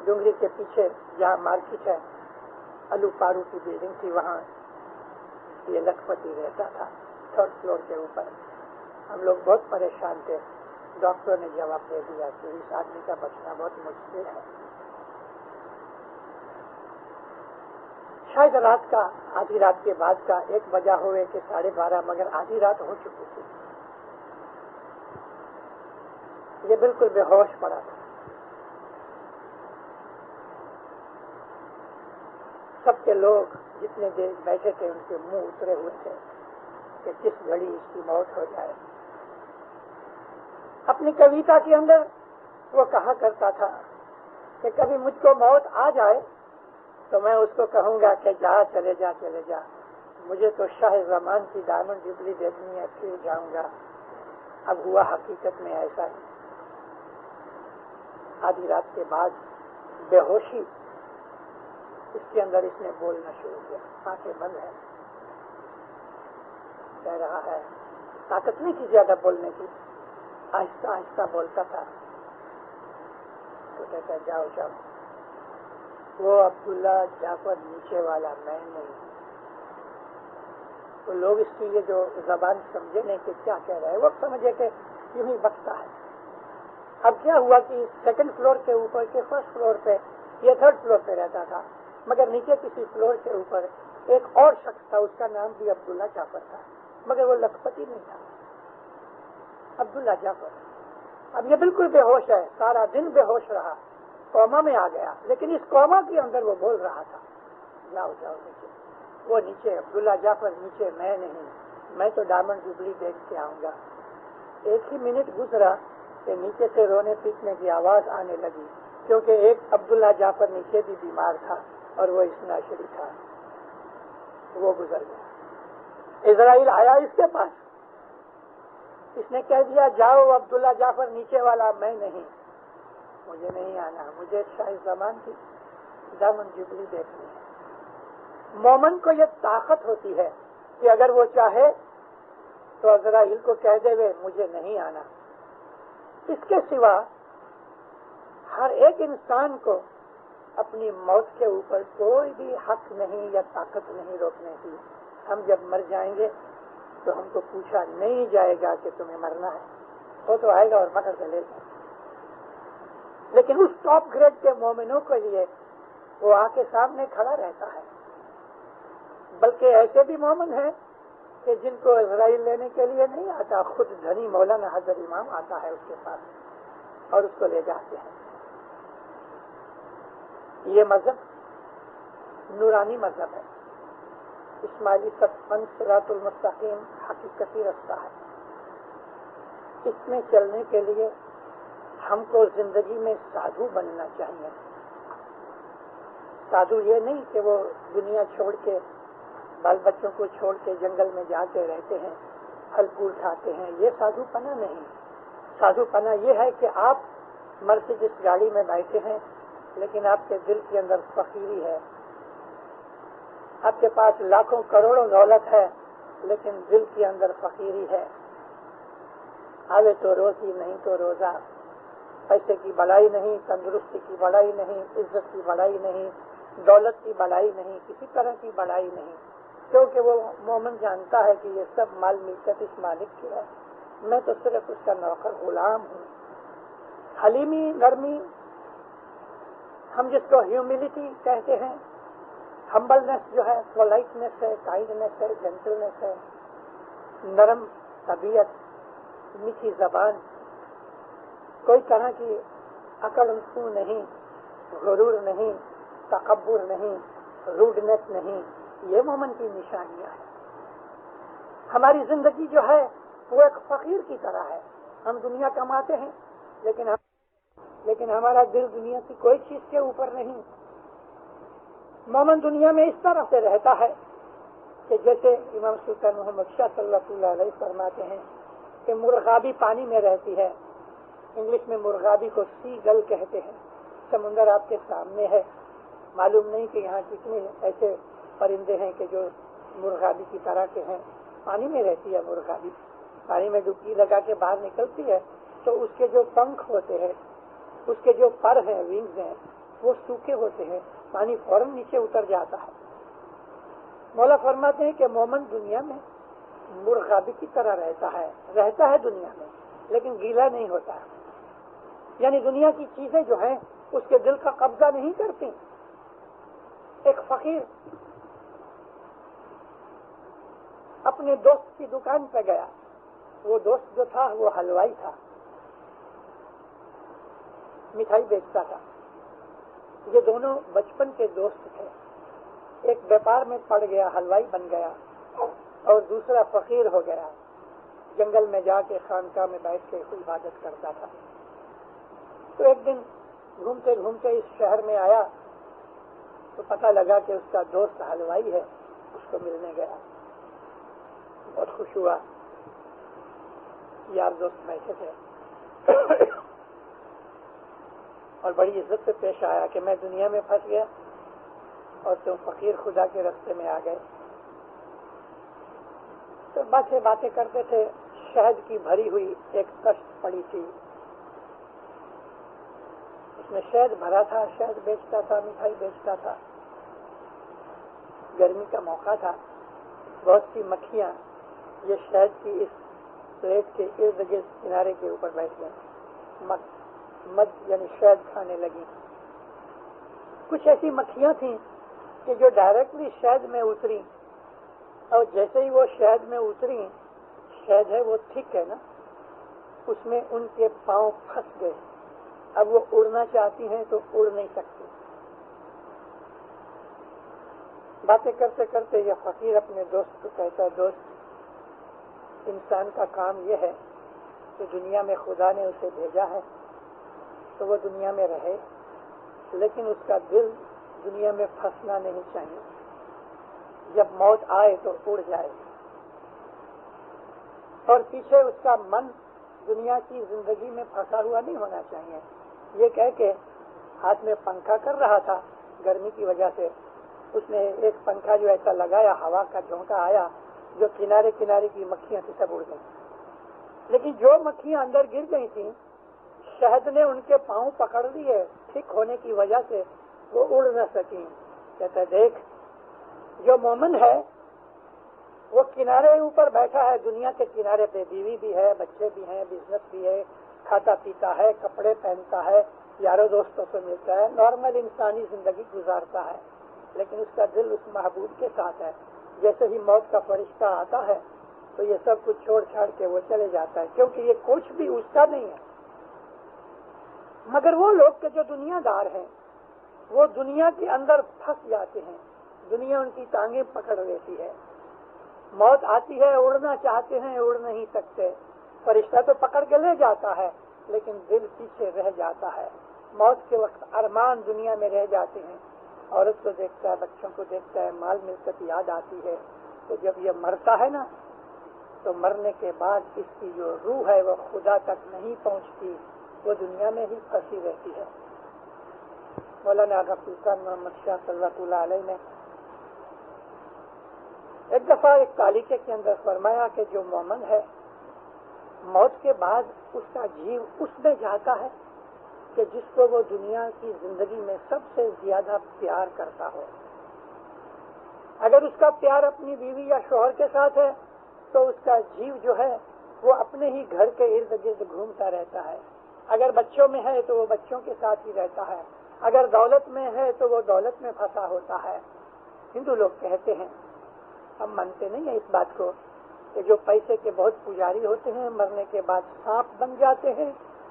ڈونگری کے پیچھے جہاں مارکیٹ ہے، الو پارو کی بلڈنگ تھی، وہاں یہ لکھپتی رہتا تھا 3rd فلور کے اوپر. ہم لوگ بہت پریشان تھے. ڈاکٹر نے جواب دے دیا کہ اس آدمی کا بچنا بہت مشکل ہے. شاید رات کا، آدھی رات کے بعد کا 1 بجا ہوئے کہ 12:30، مگر آدھی رات ہو چکی تھی. یہ بالکل بے ہوش پڑا تھا. سب کے لوگ جتنے دیر بیٹھے تھے ان کے منہ اترے ہوئے تھے کہ کس گھڑی اس کی موت ہو جائے. اپنی کویتا کے اندر وہ کہا کرتا تھا کہ کبھی مجھ کو موت آ جائے تو میں اس کو کہوں گا کہ جا، چلے جا، چلے جا، مجھے تو شاہ زمان کی ڈائمنڈ جبلی دیکھنی ہے، پھر جاؤں گا. اب ہوا حقیقت میں ایسا ہی. آدھی رات کے بعد بے ہوشی اس کے اندر اس نے بولنا شروع کیا. آنکھیں بند ہے، کہہ رہا ہے، طاقت نہیں تھی زیادہ بولنے کی، آہستہ آہستہ بولتا تھا. تو کہتا ہے جاؤ جاؤ، وہ عبداللہ جعفر نیچے والا میں نہیں. تو لوگ اس کی یہ جو زبان سمجھے نہیں کہ کیا کہہ رہا ہے، وہ سمجھے کہ یوں ہی بکتا ہے. اب کیا ہوا کہ 2nd فلور کے اوپر کے 1st فلور پہ، یہ 3rd فلور پہ رہتا تھا، مگر نیچے کسی فلور کے اوپر ایک اور شخص تھا، اس کا نام بھی عبداللہ جعفر تھا، مگر وہ لکھپتی نہیں تھا، عبداللہ جعفر. اب یہ بالکل بے ہوش ہے، سارا دن بے ہوش رہا، کوما میں آ گیا، لیکن اس کوما کے اندر وہ بول رہا تھا جاؤ جاؤ نیچے. وہ نیچے، عبداللہ جعفر نیچے، میں نہیں، میں تو ڈائمنڈ جبلی دیکھ کے آؤں گا. 1 ہی منٹ گزرا کہ نیچے سے رونے پیٹنے کی آواز آنے لگی، کیونکہ ایک عبداللہ جعفر نیچے بھی بیمار تھا اور وہ اسناشری تھا. وہ گزر گیا. اسرائیل آیا اس کے پاس، اس نے کہہ دیا جاؤ عبداللہ جعفر نیچے والا میں نہیں، مجھے نہیں آنا، مجھے شاہ زمان کی ڈائمنڈ جبلی دیکھنی ہے. مومن کو یہ طاقت ہوتی ہے کہ اگر وہ چاہے تو اسرائیل کو کہہ دے وے مجھے نہیں آنا. اس کے سوا ہر ایک انسان کو اپنی موت کے اوپر کوئی بھی حق نہیں یا طاقت نہیں روکنے کی. ہم جب مر جائیں گے تو ہم کو پوچھا نہیں جائے گا کہ تمہیں مرنا ہے، وہ تو آئے گا اور پکڑ کے لے جائے. لیکن اس ٹاپ گریڈ کے مومنوں کے لیے وہ آ کے سامنے کھڑا رہتا ہے. بلکہ ایسے بھی مومن ہیں کہ جن کو اسرائیل لینے کے لیے نہیں آتا، خود دھنی مولانا حضرت امام آتا ہے اس کے پاس اور اس کو لے جاتے ہیں. یہ مذہب نورانی مذہب ہے. اسماعیلی سچپن صراط المستقیم حقیقتی رستہ ہے. اس میں چلنے کے لیے ہم کو زندگی میں سادھو بننا چاہیے. سادھو یہ نہیں کہ وہ دنیا چھوڑ کے، بال بچوں کو چھوڑ کے جنگل میں جا کے رہتے ہیں، پھل پھول کھاتے ہیں. یہ سادھو پنا نہیں. سادھو پنا یہ ہے کہ آپ مرسیڈیز گاڑی میں بیٹھے ہیں لیکن آپ کے دل کے اندر فقیری ہے. آپ کے پاس لاکھوں کروڑوں دولت ہے لیکن دل کے اندر فقیری ہے. آوے تو روزی نہیں تو روزہ. پیسے کی بڑائی نہیں، تندرستی کی بڑائی نہیں، عزت کی بڑائی نہیں، دولت کی بڑائی نہیں، کسی طرح کی بڑائی نہیں، کیونکہ وہ مومن جانتا ہے کہ یہ سب مال ملکت اس مالک کی ہے، میں تو صرف اس کا نوکر غلام ہوں. حلیمی، نرمی، ہم جس کو ہیوملٹی کہتے ہیں، ہمبلنس جو ہے، پولائٹنس ہے، کائنڈنس ہے، جینٹلنس ہے، نرم طبیعت، میٹھی زبان، کوئی طرح کی عقل انسو نہیں، غرور نہیں، تکبر نہیں، روڈنس نہیں. یہ مومن کی نشانیاں ہیں. ہماری زندگی جو ہے وہ ایک فقیر کی طرح ہے. ہم دنیا کماتے ہیں لیکن ہم لیکن ہمارا دل دنیا کی کوئی چیز کے اوپر نہیں. مومن دنیا میں اس طرح سے رہتا ہے کہ جیسے امام سلطان محمد شاہ صلی اللہ علیہ فرماتے ہیں کہ مرغابی پانی میں رہتی ہے. انگلش میں مرغابی کو سی گل کہتے ہیں. سمندر آپ کے سامنے ہے. معلوم نہیں کہ یہاں کتنے ایسے پرندے ہیں کہ جو مرغابی کی طرح کے ہیں. پانی میں رہتی ہے مرغابی. پانی میں ڈبکی لگا کے باہر نکلتی ہے تو اس کے جو پنکھ ہوتے ہیں, اس کے جو پر ہیں, ونگز ہیں, وہ سوکھے ہوتے ہیں. پانی فوراً نیچے اتر جاتا ہے. مولا فرماتے ہیں کہ مومن دنیا میں مرغابی کی طرح رہتا ہے دنیا میں, لیکن گیلا نہیں ہوتا ہے. یعنی دنیا کی چیزیں جو ہیں اس کے دل کا قبضہ نہیں کرتی. ایک فقیر اپنے دوست کی دکان پہ گیا. وہ دوست جو تھا وہ حلوائی تھا, مٹھائی بیچتا تھا. یہ دونوں بچپن کے دوست تھے. ایک بیپار میں پڑ گیا, حلوائی بن گیا, اور دوسرا فقیر ہو گیا. جنگل میں جا کے خانقاہ میں بیٹھ کے عبادت کرتا تھا. تو ایک دن گھومتے گھومتے اس شہر میں آیا تو پتہ لگا کہ اس کا دوست حلوائی ہے. اس کو ملنے گیا, بہت خوش ہوا. یار دوست بیٹھے تھے اور بڑی عزت سے پیش آیا کہ میں دنیا میں پھنس گیا اور تم فقیر خدا کے راستے میں آ گئے. تو باتیں کرتے تھے. شہد کی بھری ہوئی ایک کشت پڑی تھی, اس میں شہد بھرا تھا. شہد بیچتا تھا, مٹھائی بیچتا تھا. گرمی کا موقع تھا. بہت سی مکھیاں یہ شہد کی اس پلیٹ کے ارد گرد کنارے کے اوپر بیٹھ گئیں. مد یعنی شہد کھانے لگی. کچھ ایسی مکھیاں تھیں کہ جو ڈائریکٹلی شہد میں اتری, اور جیسے ہی وہ شہد میں اتری, شہد ہے وہ تھک ہے نا, اس میں ان کے پاؤں پھنس گئے. اب وہ اڑنا چاہتی ہیں تو اڑ نہیں سکتی. باتیں کرتے کرتے یہ فقیر اپنے دوست کو کہتا ہے, دوست انسان کا کام یہ ہے کہ دنیا میں خدا نے اسے بھیجا ہے تو وہ دنیا میں رہے, لیکن اس کا دل دنیا میں پھنسنا نہیں چاہیے. جب موت آئے تو اڑ جائے, اور پیچھے اس کا من دنیا کی زندگی میں پھنسا ہوا نہیں ہونا چاہیے. یہ کہہ کے ہاتھ میں پنکھا کر رہا تھا گرمی کی وجہ سے. اس نے ایک پنکھا جو ایسا لگایا, ہوا کا جھونکا آیا, جو کنارے کنارے کی مکھیاں تھیں سب اڑ گئی. لیکن جو مکھیاں اندر گر گئی تھیں, شہد نے ان کے پاؤں پکڑ لیے. ٹھیک ہونے کی وجہ سے وہ اڑ نہ سکیں. کہتا ہے دیکھ, جو مومن ہے وہ کنارے اوپر بیٹھا ہے, دنیا کے کنارے پہ. بیوی بھی ہے, بچے بھی ہیں, بزنس بھی ہے, کھاتا پیتا ہے, کپڑے پہنتا ہے, یاروں دوستوں سے ملتا ہے, نارمل انسانی زندگی گزارتا ہے. لیکن اس کا دل اس محبوب کے ساتھ ہے. جیسے ہی موت کا فرشتہ آتا ہے تو یہ سب کچھ چھوڑ چھاڑ کے وہ چلے جاتا ہے, کیونکہ یہ کچھ بھی اس کا نہیں ہے. مگر وہ لوگ کے جو دنیا دار ہیں وہ دنیا کے اندر پھنس جاتے ہیں. دنیا ان کی ٹانگیں پکڑ لیتی ہے. موت آتی ہے, اڑنا چاہتے ہیں, اڑ نہیں سکتے. فرشتہ تو پکڑ کے لے جاتا ہے لیکن دل پیچھے رہ جاتا ہے. موت کے وقت ارمان دنیا میں رہ جاتے ہیں. عورت کو دیکھتا ہے, بچوں کو دیکھتا ہے, مال ملکت یاد آتی ہے. تو جب یہ مرتا ہے نا تو مرنے کے بعد اس کی جو روح ہے وہ خدا تک نہیں پہنچتی, وہ دنیا میں ہی پھنسی رہتی ہے. مولانا آغا سلطان محمد شاہ صلی اللہ علیہ نے ایک دفعہ ایک تعلیقے کے اندر فرمایا کہ جو مومن ہے موت کے بعد اس کا جیو اس میں جاتا ہے کہ جس کو وہ دنیا کی زندگی میں سب سے زیادہ پیار کرتا ہو. اگر اس کا پیار اپنی بیوی یا شوہر کے ساتھ ہے تو اس کا جیو جو ہے وہ اپنے ہی گھر کے ارد گرد گھومتا رہتا ہے. اگر بچوں میں ہے تو وہ بچوں کے ساتھ ہی رہتا ہے. اگر دولت میں ہے تو وہ دولت میں پھنسا ہوتا ہے. ہندو لوگ کہتے ہیں, ہم مانتے نہیں ہیں اس بات کو, کہ جو پیسے کے بہت پجاری ہوتے ہیں مرنے کے بعد سانپ بن جاتے ہیں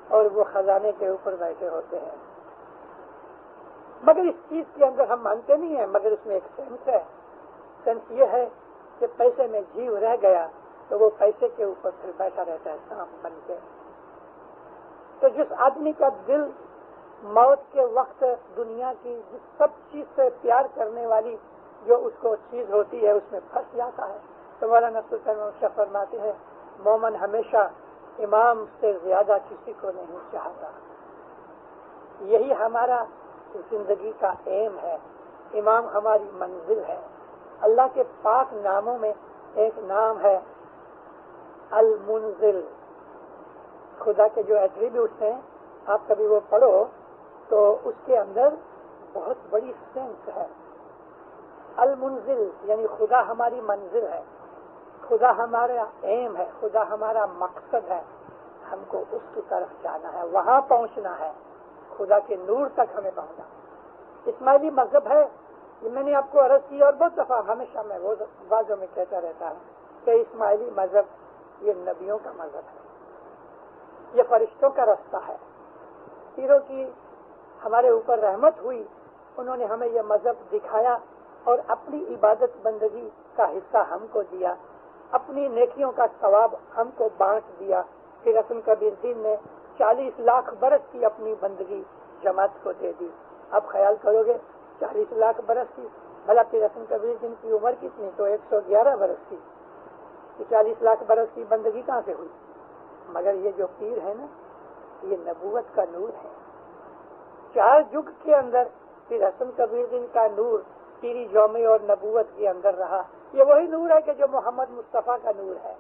اور وہ خزانے کے اوپر بیٹھے ہوتے ہیں. مگر اس چیز کے اندر ہم مانتے نہیں ہیں, مگر اس میں ایک سینس ہے. سینس یہ ہے کہ پیسے میں جیو رہ گیا تو وہ پیسے کے اوپر پھر بیٹھا رہتا ہے سانپ بن کے. تو جس آدمی کا دل موت کے وقت دنیا کی جس سب چیز سے پیار کرنے والی جو اس کو چیز ہوتی ہے اس میں پھنس جاتا ہے. تو مولانا سلطان محمد شاہ فرماتے ہیں مومن ہمیشہ امام سے زیادہ کسی کو نہیں چاہتا. یہی ہمارا زندگی کا ایم ہے. امام ہماری منزل ہے. اللہ کے پاک ناموں میں ایک نام ہے المنزل. خدا کے جو ایٹریبیوٹس ہیں آپ کبھی وہ پڑھو تو اس کے اندر بہت بڑی سینس ہے. المنزل یعنی خدا ہماری منزل ہے, خدا ہمارا ایم ہے, خدا ہمارا مقصد ہے. ہم کو اس کی طرف جانا ہے, وہاں پہنچنا ہے, خدا کے نور تک ہمیں پہنچنا. اسماعیلی مذہب ہے, یہ میں نے آپ کو عرض کی اور بہت دفعہ ہمیشہ میں وہ بازوں میں کہتا رہتا ہوں کہ اسماعیلی مذہب یہ نبیوں کا مذہب ہے, یہ فرشتوں کا رستہ ہے. پیروں کی ہمارے اوپر رحمت ہوئی, انہوں نے ہمیں یہ مذہب دکھایا اور اپنی عبادت بندگی کا حصہ ہم کو دیا, اپنی نیکیوں کا ثواب ہم کو بانٹ دیا. پھر حسن کبیر دین نے 40 لاکھ برس کی اپنی بندگی جماعت کو دے دی. اب خیال کرو گے 40 لاکھ برس کی, بھلا پھر حسن کبیر دین کی عمر کتنی, تو 111 برس کی. 40 لاکھ برس کی بندگی کہاں سے ہوئی؟ مگر یہ جو پیر ہے نا, یہ نبوت کا نور ہے. 4 جگ کے اندر پھر حسن کبیر دین کا نور پیری جومی اور نبوت کے اندر رہا. یہ وہی نور ہے کہ جو محمد مصطفیٰ کا نور ہے.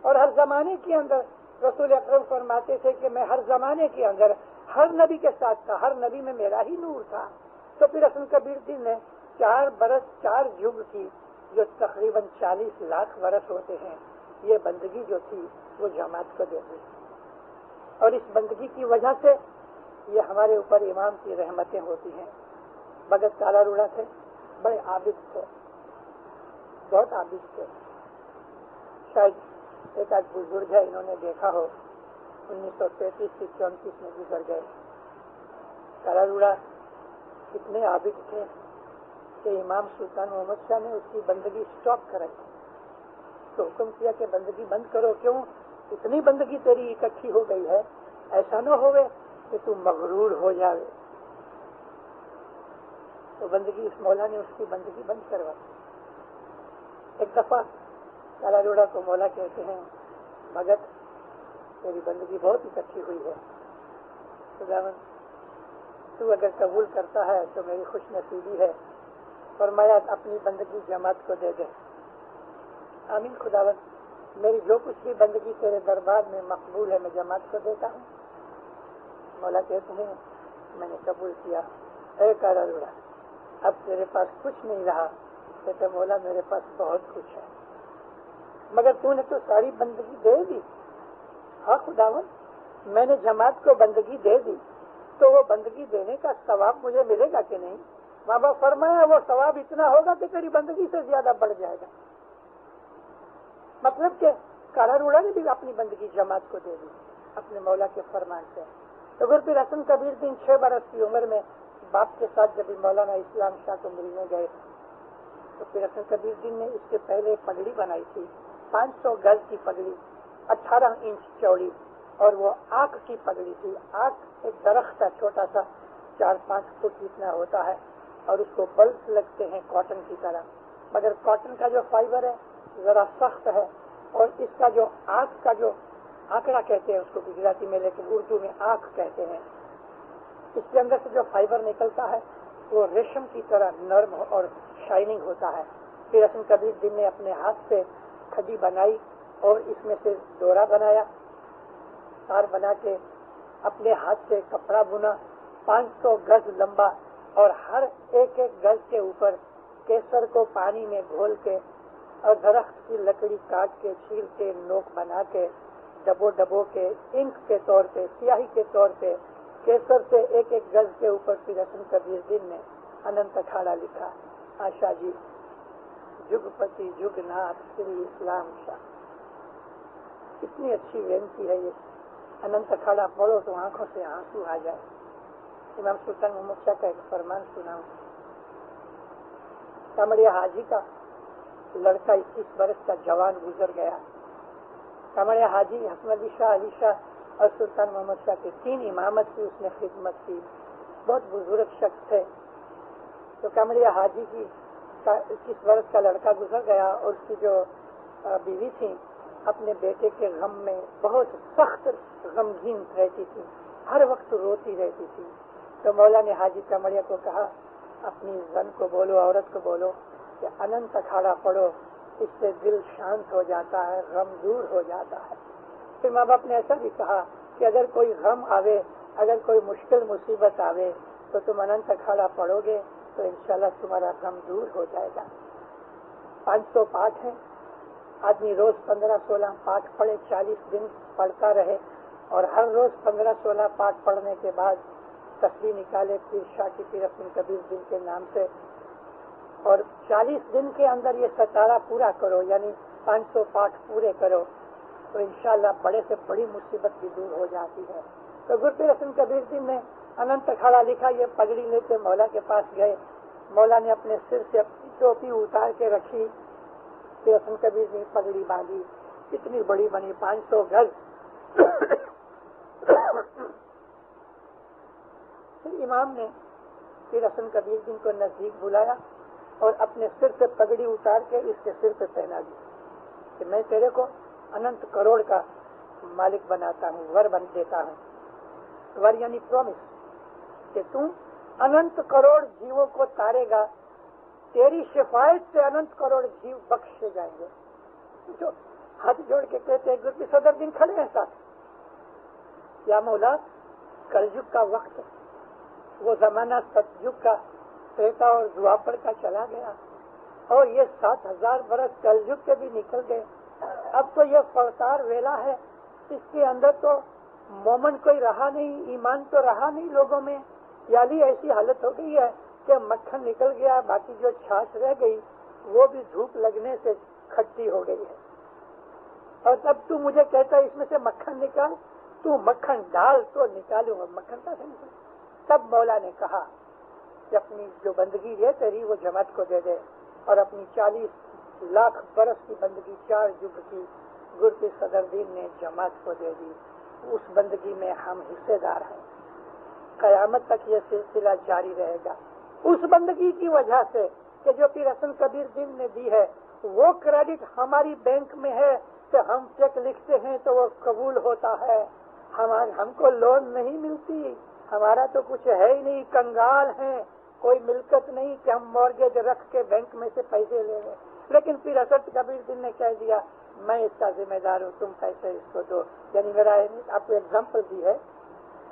اور ہر زمانے کے اندر رسول اکرم فرماتے تھے کہ میں ہر زمانے کے اندر ہر نبی کے ساتھ تھا, ہر نبی میں میرا ہی نور تھا. تو پھر حسن کبیر دین نے 4 برس 4 جگ کی, جو تقریباً 40 لاکھ برس ہوتے ہیں, یہ بندگی جو تھی وہ جماعت کو دے دی. اور اس بندگی کی وجہ سے یہ ہمارے اوپر امام کی رحمتیں ہوتی ہیں. بھگت کالا روڑا تھے, بڑے عابد تھے, بہت عابد تھے. شاید ایک آج بزرگ ہے, انہوں نے دیکھا ہو 1933 سے 34 میں گزر گئے. کالا روڑا اتنے عابد تھے کہ امام سلطان محمد شاہ نے اس کی بندگی سٹاپ کرائی. تو حکم کیا کہ بندگی بند کرو. کیوں؟ اتنی بندگی تیری اکٹھی ہو گئی ہے, ایسا نہ ہوئے کہ تو مغرور ہو جاوے. تو بندگی اس مولا نے اس کی بندگی بند کروا. ایک دفعہ کالا روڑا کو مولا کہتے ہیں بھگت تیری بندگی بہت اکٹھی ہوئی ہے, خداوند تو اگر قبول کرتا ہے تو میری خوش نصیبی ہے, فرمایا اپنی بندگی جماعت کو دے دے. آمین خداوند, میری جو کچھ بھی بندگی تیرے دربار میں مقبول ہے میں جماعت کو دیتا ہوں. مولا کہتے ہیں میں نے قبول کیا. اے کالا روڑا اب تیرے پاس کچھ نہیں رہا. کہتے مولا میرے پاس بہت کچھ ہے, مگر تو نے تو ساری بندگی دے دی. ہاں خداوند میں نے جماعت کو بندگی دے دی, تو وہ بندگی دینے کا ثواب مجھے ملے گا کہ نہیں؟ ماں باپ فرمایا وہ ثواب اتنا ہوگا کہ تیری بندگی سے زیادہ بڑھ جائے گا. مطلب کہ کالا روڑا نے بھی اپنی بندگی جماعت کو دے دی اپنے مولا کے فرمان سے. تو پھر حسن کبیر دین 6 برس کی عمر میں باپ کے ساتھ جب مولانا اسلام شاہ کو ملنے گئے تو پھر حسن کبیر دین نے اس کے پہلے پگڑی بنائی تھی, 500 گز کی پگڑی, 18 انچ چوڑی, اور وہ آک کی پگڑی تھی. آک ایک درخت تھا چھوٹا سا, 4-5 فٹ جتنا ہوتا ہے, اور اس کو بلز لگتے ہیں کاٹن کی طرح. مگر کاٹن کا جو فائبر ہے ذرا سخت ہے, اور اس کا جو آنکھ کا جو آنکڑا کہتے ہیں اس کو گجراتی میں, لیکن اردو میں آنکھ کہتے ہیں. اس کے اندر سے جو فائبر نکلتا ہے وہ ریشم کی طرح نرم اور شائننگ ہوتا ہے. پھر حسن کبیر دین نے اپنے ہاتھ سے کھڈی بنائی اور اس میں سے ڈورا بنایا, تار بنا کے اپنے ہاتھ سے کپڑا بنا 500 گز لمبا, اور ہر ایک گز کے اوپر کیسر کو پانی میں گھول کے اور درخت کی لکڑی کاٹ کے چھیل کے نوک بنا کے ڈبو کے انک کے طور پہ, سیاہی کے طور پہ کیسر سے ایک گز کے اوپر پھر حسن کبیر دین نے اننت اکھاڑا لکھا. آشا جی جگ پتی جگ ناتھ سری اسلام شاہ, اتنی اچھی بینتی ہے یہ. اننت اکھاڑا پڑھو تو آنکھوں سے آنسو آ جائے. امام سلطان محمد شاہ کا ایک فرمان سناؤں. کامڑیا حاجی کا لڑکا 21 برس کا جوان گزر گیا. کامڑیا حاجی حسن علی شاہ اور سلطان محمد شاہ کی 3 امامت کی اس نے خدمت کی. بہت بزرگ شخص تھے. تو کمڑیا حاجی کی 21 برس کا لڑکا گزر گیا اور اس کی جو بیوی تھی اپنے بیٹے کے غم میں بہت سخت غمگین رہتی تھی, ہر وقت روتی رہتی تھی. تو مولا نے حاجی کمڑیا کو کہا اپنی زن کو بولو, عورت کو بولو کہ اننت اکھاڑا پڑھو, اس سے دل شانت ہو جاتا ہے, غم دور ہو جاتا ہے. پھر ماں باپ نے ایسا بھی کہا کہ اگر کوئی غم آوے, اگر کوئی مشکل مصیبت آوے تو تم اننت اکھاڑا پڑھو گے تو انشاءاللہ تمہارا غم دور ہو جائے گا. 500 پاٹھ ہیں, آدمی روز 15-16 پاٹھ پڑھے, 40 دن پڑھتا رہے اور ہر روز 15-16 پاٹھ پڑھنے کے بعد تسبیح نکالے پیر شاہ کی پیر اپن کبیر دن کے نام سے, اور 40 دن کے اندر یہ 17 پورا کرو, یعنی 500 پاٹھ پورے کرو تو انشاءاللہ بڑے سے بڑی مصیبت بھی دور ہو جاتی ہے. تو گر پیر اپن کبیر دن نے اننت اکھاڑا لکھا. یہ پگڑی لے کے مولا کے پاس گئے. مولا نے اپنے سر سے اپنی ٹوپی اتار کے رکھی. پھر اپن کبیر دن پگڑی باندھی, اتنی بڑی بنی 500 گز. پھر امام نے پھر حسن کبیر دن کو نزدیک بلایا اور اپنے سر سے پگڑی اتار کے اس کے سر پہ پہنا دی کہ میں تیرے کو اننت کروڑ کا مالک بناتا ہوں, ور بن دیتا ہوں. ور یعنی پرومس کہ تم اننت کروڑ جیووں کو تارے گا, تیری شفاعت سے اننت کروڑ جیو بخشے جائیں گے. جو ہاتھ جوڑ کے کہتے ہیں گرپی صدر دن کھڑے ہیں ساتھ, یا مولا کلجگ کا وقت, وہ زمانہ ستجگ کا, تریتا اور دوآپر کا چلا گیا اور یہ 7000 برس کلجگ کے بھی نکل گئے. اب تو یہ فوتار ویلا ہے, اس کے اندر تو مومن کوئی رہا نہیں, ایمان تو رہا نہیں لوگوں میں. یعنی ایسی حالت ہو گئی ہے کہ مکھن نکل گیا, باقی جو چھاچ رہ گئی وہ بھی دھوپ لگنے سے کھٹی ہو گئی ہے. اور تب تو مجھے کہتا ہے اس میں سے مکھن نکال, تو مکھن ڈال تو نکالوں گا, مکھن کا نکال. تب مولا نے کہا کہ اپنی جو بندگی ہے تیری وہ جماعت کو دے دے, اور اپنی 40 لاکھ برس کی بندگی 4 جگ کی گرپی صدر دین نے جماعت کو دے دی. اس بندگی میں ہم حصے دار ہیں, قیامت تک یہ سلسلہ جاری رہے گا. اس بندگی کی وجہ سے کہ جو پیر حسن کبیر دین نے دی ہے وہ کریڈٹ ہماری بینک میں ہے کہ ہم چیک لکھتے ہیں تو وہ قبول ہوتا ہے. ہم کو لون نہیں ملتی, ہمارا تو کچھ ہے ہی نہیں, کنگال ہیں, کوئی ملکت نہیں کہ ہم مورگیج رکھ کے بینک میں سے پیسے لے لیں. لیکن پیر حسن کبیر دین نے کہہ دیا میں اس کا ذمہ دار ہوں, تم پیسے اس کو دو. یعنی میرا آپ کو ایگزامپل دی ہے,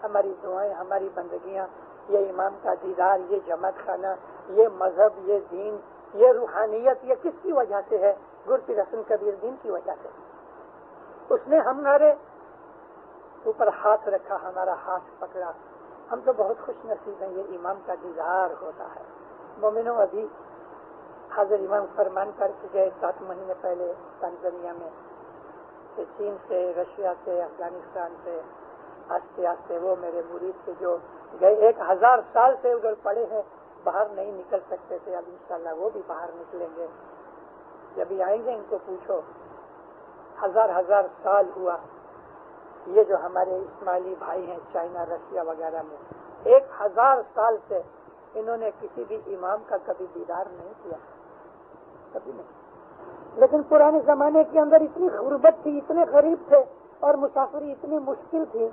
ہماری دعائیں, ہماری بندگیاں, یہ امام کا دیدار, یہ جماعت خانہ, یہ مذہب, یہ دین, یہ روحانیت, یہ کس کی وجہ سے ہے؟ گر پیر حسن کبیر دین کی وجہ سے. اس نے ہمارے اوپر ہاتھ رکھا, ہمارا ہاتھ پکڑا. ہم تو بہت خوش نصیب ہیں, یہ امام کا دیدار ہوتا ہے. مومنوں, ابھی حاضر امام فرمان کر کے گئے 7 مہینے پہلے تنزانیہ میں, کہ چین سے, رشیا سے, افغانستان سے آستے آستے وہ میرے مرید سے جو گئے 1000 سال سے ادھر پڑے ہیں, باہر نہیں نکل سکتے تھے, اب انشاءاللہ وہ بھی باہر نکلیں گے. جب آئیں گے ان کو پوچھو, 1000 سال ہوا یہ جو ہمارے اسماعیلی بھائی ہیں چائنا, رشیا وغیرہ میں, 1000 سال سے انہوں نے کسی بھی امام کا کبھی دیدار نہیں کیا, کبھی نہیں. لیکن پرانے زمانے کے اندر اتنی غربت تھی, اتنے غریب تھے, اور مسافری اتنی مشکل تھی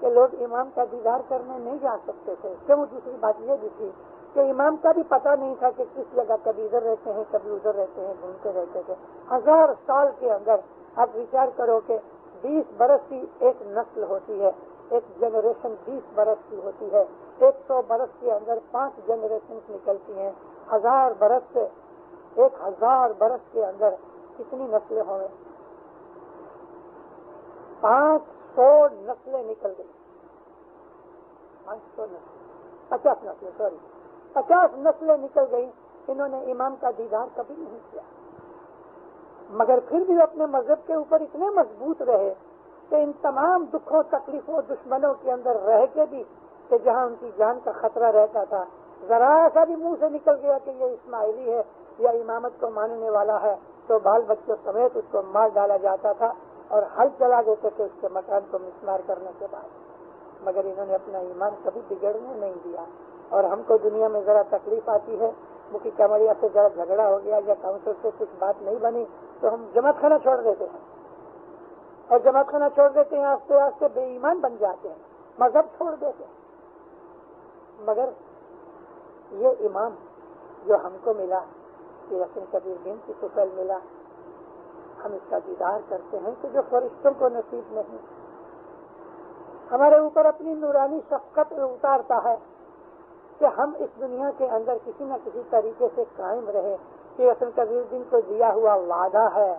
کہ لوگ امام کا دیدار کرنے نہیں جا سکتے تھے. کیوں؟ دوسری بات یہ بھی تھی کہ امام کا بھی پتہ نہیں تھا کہ کس جگہ, کبھی ادھر رہتے ہیں, کبھی ادھر رہتے ہیں, گھومتے رہتے تھے. 1000 سال کے اندر آپ وچار کرو کہ 20 برس کی ایک نسل ہوتی ہے, ایک جنریشن 20 برس کی ہوتی ہے. 100 برس کے اندر 5 جنریشن نکلتی ہیں. 1000 برس سے 1000 برس کے اندر کتنی نسلیں ہوں گے؟ 500 نسلیں نکل گئی. 500 نسلیں, 50 نسلیں, سوری 50 نسلیں نکل گئی. انہوں نے امام کا دیدار کبھی نہیں کیا, مگر پھر بھی اپنے مذہب کے اوپر اتنے مضبوط رہے کہ ان تمام دکھوں, تکلیفوں, دشمنوں کے اندر رہ کے بھی, کہ جہاں ان کی جان کا خطرہ رہتا تھا, ذرا سا بھی منہ سے نکل گیا کہ یہ اسماعیلی ہے یا امامت کو ماننے والا ہے, تو بال بچوں سمیت اس کو مار ڈالا جاتا تھا. اور ہل چلا دیتے تھے اس کے مکان کو مسمار کرنے کے بعد. مگر انہوں نے اپنا ایمان کبھی بگڑنے نہیں دیا. اور ہم کو دنیا میں ذرا تکلیف آتی ہے, مکی کمریا سے ذرا جھگڑا ہو گیا یا کاؤنسل سے کچھ بات نہیں بنی تو ہم جماعت خانہ چھوڑ دیتے ہیں, اور جماعت خانہ چھوڑ دیتے ہیں, آہستہ آہستہ بے ایمان بن جاتے ہیں, مذہب چھوڑ دیتے ہیں. مگر یہ امام جو ہم کو ملا, کہ رسول کبیر دین کی طفیل ملا, ہم اس کا دیدار کرتے ہیں کہ جو فرشتوں کو نصیب نہیں, ہمارے اوپر اپنی نورانی شفقت اتارتا ہے کہ ہم اس دنیا کے اندر کسی نہ کسی طریقے سے قائم رہے. کہ رسول کبیر دین کو دیا ہوا وعدہ ہے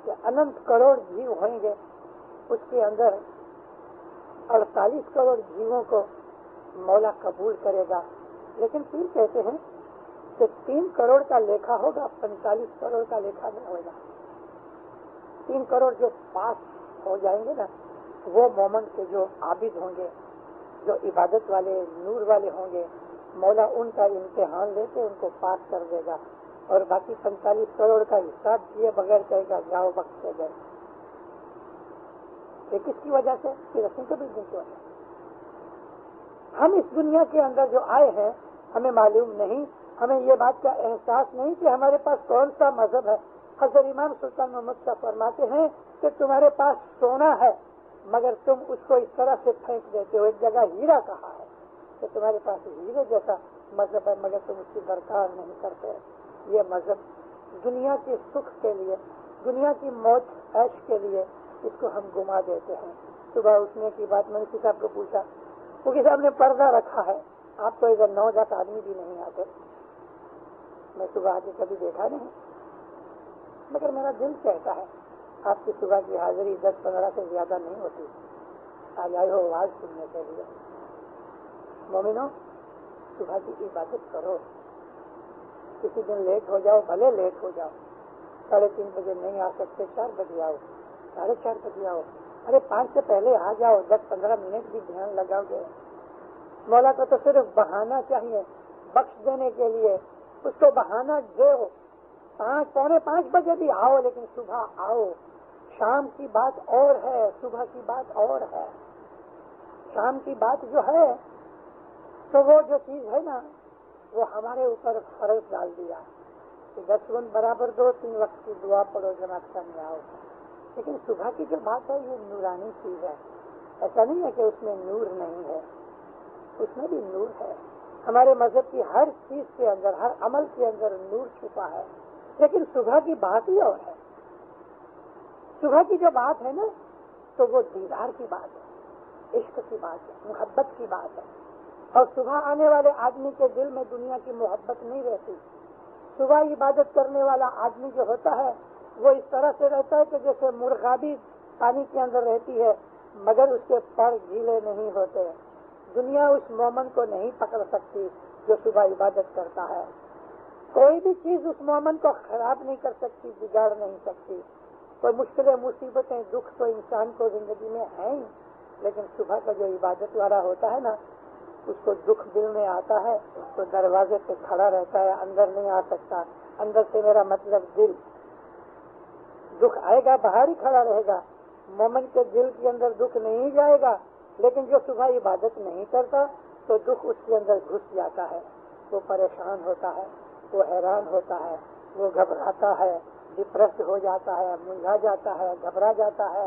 کہ اننت کروڑ جیو ہوئیں گے, اس کے اندر 48 کروڑ جیووں کو مولا قبول کرے گا. لیکن پھر کہتے ہیں کہ 3 کروڑ کا لیکھا ہوگا, 45 کروڑ کا لیکھا نہیں ہوگا. 3 کروڑ جو پاس ہو جائیں گے نا, وہ مومن کے جو عابد ہوں گے, جو عبادت والے نور والے ہوں گے, مولا ان کا امتحان لے کے ان کو پاس کر دے گا. اور باقی 45 کروڑ کا حساب کیے بغیر کہے گا جاؤ بخشے گئے. یہ کس کی وجہ سے؟ کہ رسول کبیر دین کی وجہ سے. ہم اس دنیا کے اندر جو آئے ہیں ہمیں معلوم نہیں, ہمیں یہ بات کا احساس نہیں کہ ہمارے پاس کون سا مذہب ہے. حضرت امام سلطان محمد صاحب فرماتے ہیں کہ تمہارے پاس سونا ہے مگر تم اس کو اس طرح سے پھینک دیتے ہو. ایک جگہ ہیرا کہا ہے کہ تمہارے پاس ہیرے جیسا مذہب ہے مگر تم اس کی درکار نہیں کرتے. یہ مذہب دنیا کے سکھ کے لیے, دنیا کی موت عیش کے لیے اس کو ہم گما دیتے ہیں. صبح اٹھنے کی بات میں نے کسی صاحب کو پوچھا, وہ کسی صاحب نے پردہ رکھا ہے, آپ تو ادھر 9 آدمی بھی نہیں آتے. میں صبح آ کے کبھی دیکھا نہیں, مگر میرا دل کہتا ہے آپ کی صبح کی حاضری 10-15 سے زیادہ نہیں ہوتی. آج آئے ہو آواز سننے کے لیے. مومنو, صبح کی عبادت کرو. کسی دن لیٹ ہو جاؤ, بھلے لیٹ ہو جاؤ, 3:30 بجے نہیں آ سکتے 4 بجے آؤ, 4:30 بجے آؤ, ارے 5 سے پہلے آ جاؤ. 10-15 منٹ بھی دھیان لگاؤ گے. مولا کو تو صرف بہانہ چاہیے بخش دینے کے لیے. اس کو بہانہ دو, 4:45 بجے بھی آؤ, لیکن صبح آؤ. شام کی بات اور ہے, صبح کی بات اور ہے. شام کی بات جو ہے تو وہ جو چیز ہے نا وہ ہمارے اوپر فرض ڈال دیا کہ 10 گن برابر 2-3 وقت کی دعا پڑھو, جماعت کرنے آؤ. لیکن صبح کی جو بات ہے یہ نورانی چیز ہے. ایسا نہیں ہے کہ اس میں نور نہیں ہے, اس میں بھی نور ہے. ہمارے مذہب کی ہر چیز کے اندر, ہر عمل کے اندر نور چھپا ہے. لیکن صبح کی بات ہی اور ہے. صبح کی جو بات ہے نا تو وہ دیدار کی بات ہے, عشق کی بات ہے, محبت کی بات ہے. اور صبح آنے والے آدمی کے دل میں دنیا کی محبت نہیں رہتی. صبح عبادت کرنے والا آدمی جو ہوتا ہے وہ اس طرح سے رہتا ہے کہ جیسے مرغابی پانی کے اندر رہتی ہے مگر اس کے پر گیلے نہیں ہوتے. دنیا اس مومن کو نہیں پکڑ سکتی جو صبح عبادت کرتا ہے. کوئی بھی چیز اس مومن کو خراب نہیں کر سکتی, بگاڑ نہیں سکتی. کوئی مشکلیں, مصیبتیں, دکھ تو انسان کو زندگی میں ہیں ہی, لیکن صبح کا جو عبادت والا ہوتا ہے نا اس کو دکھ دل میں آتا ہے تو دروازے پہ کھڑا رہتا ہے, اندر نہیں آ سکتا. اندر سے میرا مطلب دل. دکھ آئے گا باہر ہی کھڑا رہے گا. مومن کے دل کے اندر دکھ نہیں جائے گا, لیکن جو صبح عبادت نہیں کرتا تو دکھ اس کے اندر گھس جاتا ہے. وہ پریشان ہوتا ہے, وہ حیران ہوتا ہے, وہ گھبراتا ہے, ڈپریسڈ ہو جاتا ہے, منجھا جاتا ہے, گھبرا جاتا ہے,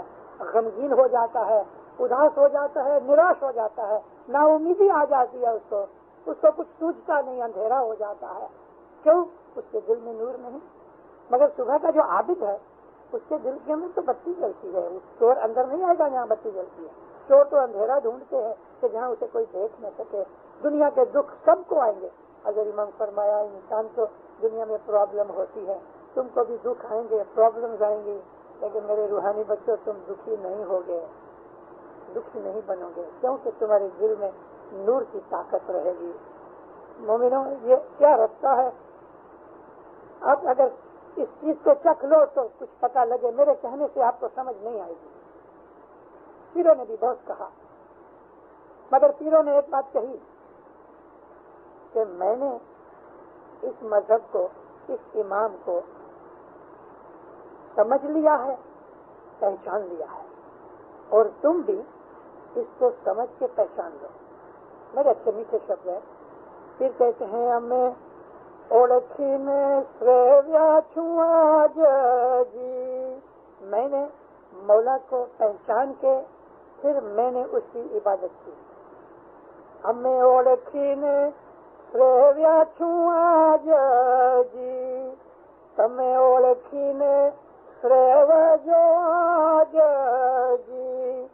غمگین ہو جاتا ہے, اداس ہو جاتا ہے, نراش ہو جاتا ہے, نا امیدی آ جاتی ہے. اس کو کچھ سوچتا نہیں, اندھیرا ہو جاتا ہے. کیوں؟ اس کے دل میں نور نہیں. مگر صبح کا جو عابد ہے اس کے دل کے اندر تو بتی جلتی ہے. چور اندر نہیں آئے گا جہاں بتی جلتی ہے. چور تو اندھیرا ڈھونڈتے ہیں کہ جہاں اسے کوئی دیکھ نہ سکے. دنیا کے دکھ سب کو آئیں گے. اگر امام فرمایا انسان کو دنیا میں پرابلم ہوتی ہے, تم کو بھی دکھ آئیں گے, پرابلمز آئیں گی, لیکن میرے روحانی بچوں تم دکھی نہیں ہوگے, دکھی نہیں بنو گے, کیونکہ تمہارے دل میں نور کی طاقت رہے گی. مومنوں, یہ کیا رستہ ہے؟ اب اگر اس چیز کو چکھ لو تو کچھ پتہ لگے. میرے کہنے سے آپ کو سمجھ نہیں آئے گی. پیروں نے بھی بہت کہا, مگر پیروں نے ایک بات کہی کہ میں نے اس مذہب کو, اس امام کو سمجھ لیا ہے، پہچان لیا ہے، اور تم بھی اس کو سمجھ کے پہچان لو. میرے اچھے میٹھے شبد ہے. پھر کہتے ہیں ہمیں اوڑکھی میں سریویا چھوا جی، میں نے مولا کو پہچان کے پھر میں نے اس کی عبادت کی. ہمیں اوڑکھی نے سریویا چھوا جی، تمہیں اوڑکھی نے سریو جو جی،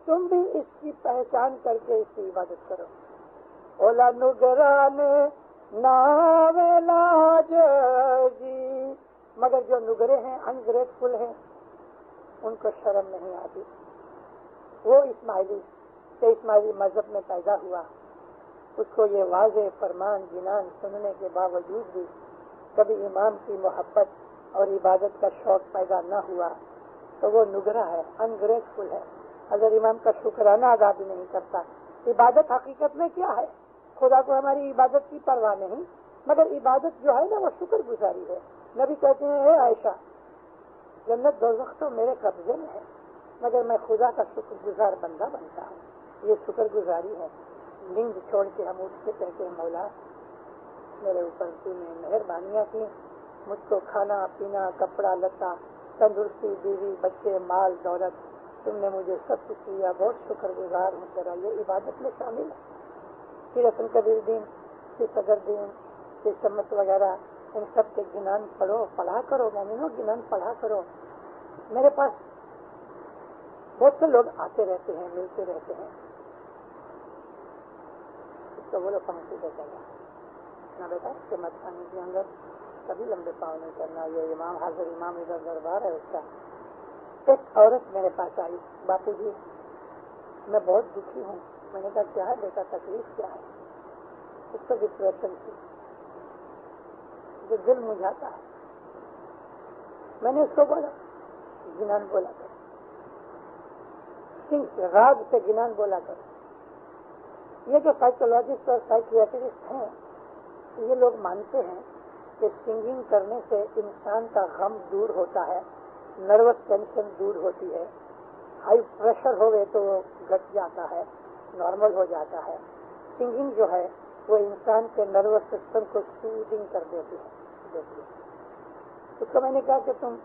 تم بھی اس کی پہچان کر کے اس کی عبادت کرو. اولا نگرانے ناویلا جی، مگر جو نگرے ہیں، انگریٹفل ہیں، ان کو شرم نہیں آتی. وہ اسماعیلی مذہب میں پیدا ہوا، اس کو یہ واضح فرمان جنان سننے کے باوجود بھی کبھی امام کی محبت اور عبادت کا شوق پیدا نہ ہوا تو وہ نگرا ہے، انگریٹفل ہے. اگر امام کا شکرانہ ادا بھی نہیں کرتا. عبادت حقیقت میں کیا ہے؟ خدا کو ہماری عبادت کی پرواہ نہیں، مگر عبادت جو ہے نا وہ شکر گزاری ہے. نبی کہتے ہیں اے عائشہ، جنت دوزخ تو میرے قبضے میں ہے، مگر میں خدا کا شکر گزار بندہ بنتا ہوں. یہ شکر گزاری ہے. نیند چھوڑ کے ہم اٹھ کے کہتے ہیں مولا میرے اوپر تو نے مہربانیاں کی، مجھ کو کھانا پینا، کپڑا لتا، تندرستی، بیوی بچے، مال دولت، تم نے مجھے سب کچھ دیا، بہت شکر گزار ہوں تیرا. یہ عبادت میں شامل ہے. پھر حسن کبیر دین، پھر صدر دین، پھر شمت وغیرہ، ان سب کے گنان پڑھا کرو. مومنوں گنان پڑھا کرو. میرے پاس بہت سے لوگ آتے رہتے ہیں، ملتے رہتے ہیں. اس کو بولو پنکتی دے چلا نہ بیٹا، اس کے مدخانے کے اندر کبھی لمبے پاؤں نہیں کرنا. یہ امام حاضر امام ادھر دربار ہے اس کا. ایک عورت میرے پاس آئی، باپو جی میں بہت دکھی ہوں. میں نے کہا کیا ہے بیٹا، تکلیف کیا ہے؟ اس کو ڈپریشن کی، جو دل مجھاتا ہے. میں نے اس کو بولا گنان بولا کر، راگ سے گنان بولا کر. یہ جو سائیکولوجسٹ اور سائیکیٹرسٹ ہیں یہ لوگ مانتے ہیں کہ سنگنگ کرنے سے انسان کا غم دور ہوتا ہے، نروس ٹینشن دور ہوتی ہے، ہائی پریشر ہوئے تو وہ گھٹ جاتا ہے، نارمل ہو جاتا ہے. سنگنگ جو ہے وہ انسان کے نروس سسٹم کو سوتنگ کر دیتی ہے. اس کو میں نے کہا کہ تم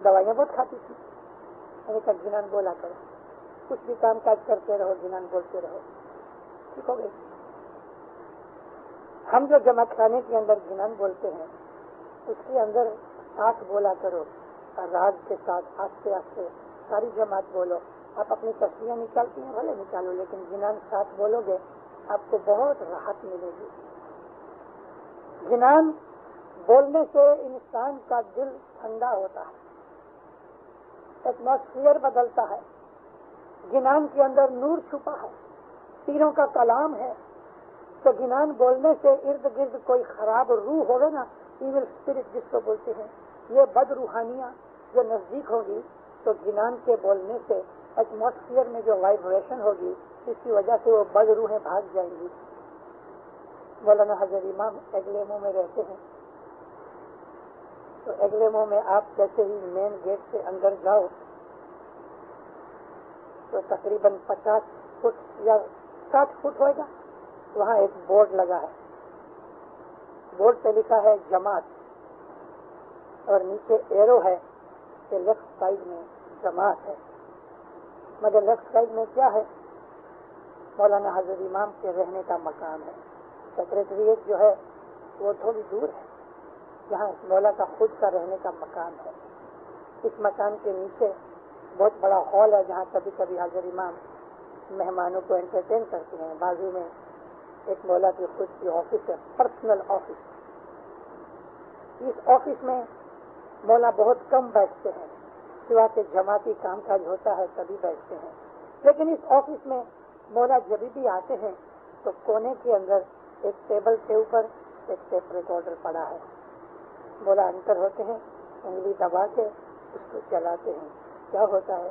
دوائیاں بہت کھاتی تھی. میں نے کہا گنان بولا کرو، کچھ بھی کام کاج کرتے رہو، گنان بولتے رہو، ٹھیک ہو گئی. ہم جو جماعت خانے کے اندر گنان بولتے ہیں اس کے اندر ساتھ بولا کرو، راگ کے ساتھ آہستے آہستے ساری جماعت بولو. آپ اپنی تصویریں نکالتی ہیں بھلے نکالو، لیکن گنان ساتھ بولو گے آپ کو بہت راحت ملے گی. گنان بولنے سے انسان کا دل ٹھنڈا ہوتا ہے، ایٹماسفیئر بدلتا ہے. گنان کے اندر نور چھپا ہے، پیروں کا کلام ہے. تو گنان بولنے سے ارد گرد کوئی خراب روح ہوگا نا، ایول اسپرٹ جس کو بولتے ہیں، یہ بد روحانیاں جو نزدیک ہوگی تو گنان کے بولنے سے ایٹماسفیئر میں جو وائبریشن ہوگی اس کی وجہ سے وہ بد روحیں بھاگ جائیں گی. مولانا حضرت امام اگلے منہ میں رہتے ہیں، تو اگلے منہ میں آپ جیسے ہی مین گیٹ سے اندر جاؤ تو تقریباً 50 فٹ یا 60 فٹ ہوئے گا. وہاں ایک بورڈ لگا ہے، بورڈ پہ لکھا ہے جماعت، اور نیچے ایرو ہے کہ لیفٹ سائڈ میں جماعت ہے. مگر لیفٹ سائڈ میں کیا ہے؟ مولانا حضرت امام کے رہنے کا مکان ہے. سیکریٹریٹ جو ہے وہ تھوڑی دور ہے، جہاں مولا کا خود کا رہنے کا مکان ہے. اس مکان کے نیچے بہت بڑا ہال ہے جہاں کبھی کبھی حضرت امام مہمانوں کو انٹرٹین کرتے ہیں. بازو میں ایک مولا کی خود کی آفس ہے، پرسنل آفس. اس آفس میں مولا بہت کم بیٹھتے ہیں، سوا کہ جماعتی کام کاج ہوتا ہے تبھی بیٹھتے ہیں. لیکن اس آفس میں مولا جب بھی آتے ہیں تو کونے کے اندر ایک ٹیبل کے اوپر ایک ٹیپ ریکارڈر پڑا ہے. مولا انٹر ہوتے ہیں، انگلی دبا کے اس کو چلاتے ہیں. کیا ہوتا ہے؟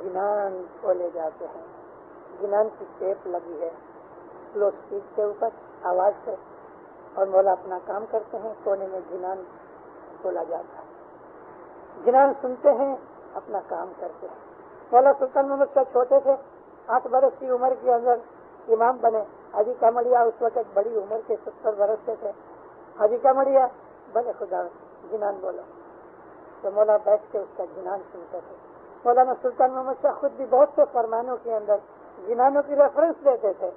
گنان بولے جاتے ہیں. گنان کی ٹیپ لگی ہے سلو اسپیڈ کے اوپر آواز سے، اور مولا اپنا کام کرتے ہیں. کونے میں گنان بولا جاتا ہے. جنان سنتے ہیں، اپنا کام کرتے ہیں. مولا سلطان محمد شاہ چھوٹے تھے، 8 برس کی عمر کے اندر امام بنے. حاجی کامڑیا اس وقت بڑی عمر کے 70 برس کے تھے. حاجی کامڑیا بھلے خدا جنان بولو، تو مولا بیٹھ کے اس کا جنان سنتے تھے. مولانا سلطان محمد شاہ خود بھی بہت سے فرمانوں کے اندر جنانوں کی ریفرنس دیتے تھے.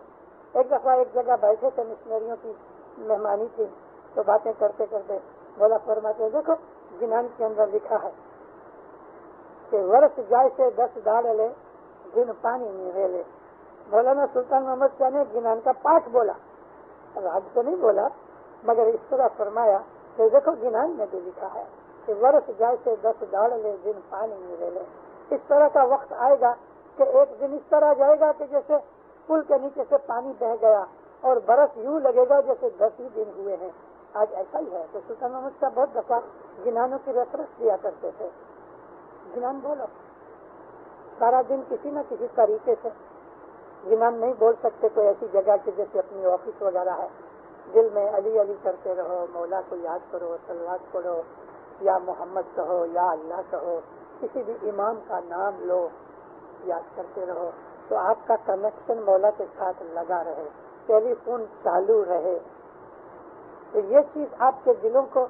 ایک دفعہ ایک جگہ بیٹھے تھے، مشنریوں کی مہمانی تھی، تو باتیں کرتے کرتے مولا فرماتے دیکھو جنان کے اندر لکھا ہے کہ ورس جائے سے 10 داڑ لے دن پانی نہیں لے. مولانا سلطان محمد شاہ نے جنان کا پاٹ بولا، راج تو نہیں بولا، مگر اس طرح فرمایا کہ دیکھو جنان میں بھی لکھا ہے کہ ورس جائے سے 10 داڑ لے دن پانی نہیں لے. اس طرح کا وقت آئے گا کہ ایک دن اس طرح جائے گا کہ جیسے پل کے نیچے سے پانی بہ گیا، اور برس یوں لگے گا جیسے 10 ہی دن ہوئے ہیں. آج ایسا ہی ہے. تو سلطان محمد شاہ بہت دفعہ جنانوں کی ریفرنس دیا کرتے تھے. جنان بولو، سارا دن کسی نہ کسی طریقے سے جنان نہیں بول سکتے. کوئی ایسی جگہ کہ جیسے اپنی آفس وغیرہ ہے، دل میں علی علی کرتے رہو، مولا کو یاد کرو، صلوات پڑھو، یا محمد کہو یا اللہ کہو، کسی بھی امام کا نام لو، یاد کرتے رہو، تو آپ کا کنیکشن مولا کے ساتھ لگا رہے، ٹیلی فون چالو رہے. تو یہ چیز آپ کے دلوں کو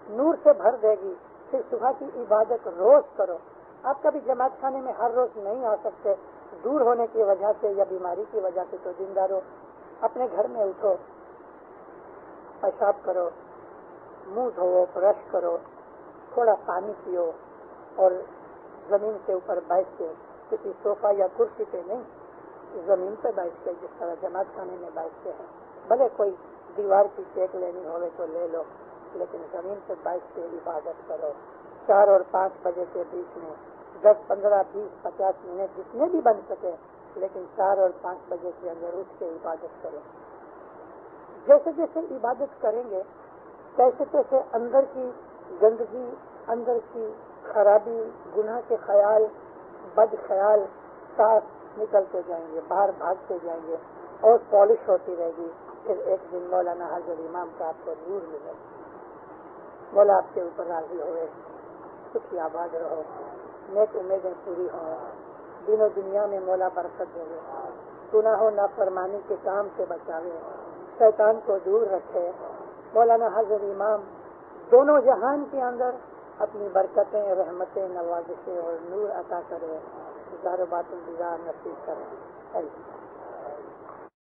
نور سے بھر دے گی. پھر صبح کی عبادت روز کرو. آپ کبھی جماعت خانے میں ہر روز نہیں آ سکتے دور ہونے کی وجہ سے یا بیماری کی وجہ سے، تو دیندارو اپنے گھر میں اٹھو، پیشاب کرو، منہ دھو، برش کرو، تھوڑا پانی پیو، اور زمین کے اوپر بیٹھ کے، کسی صوفہ یا کرسی پہ نہیں، زمین پہ بیٹھ کے جس طرح جماعت خانے میں بیٹھتے ہیں. بھلے کوئی دیوار کی ٹیک لینی ہوئے تو لے لو، لیکن زمین پہ بیٹھ کے عبادت کرو. 4 اور 5 بجے کے بیچ میں 10, 15, 20, 50 منٹ جتنے بھی بن سکے، لیکن 4 اور 5 بجے کے اندر اٹھ کے عبادت کرو. جیسے جیسے عبادت کریں گے تیسے تیسے اندر کی گندگی، اندر کی خرابی، گناہ کے خیال، بد خیال صاف نکلتے جائیں گے، باہر بھاگتے جائیں گے، اور پالش ہوتی رہے گی. پھر ایک دن مولانا حاضر امام کا آپ کو نور ملے. مولا آپ کے اوپر راضی ہوئے، سکھی آباد رہو، نیک امیدیں پوری ہوں، دین و دنیا میں مولا برکت دے، گناہ و نافرمانی کے کام سے بچاوے، شیطان کو دور رکھے. مولانا حضرت امام دونوں جہان کے اندر اپنی برکتیں، رحمتیں، نوازشیں اور نور عطا کرے، ظاہر باطن دیدار نصیب کرے.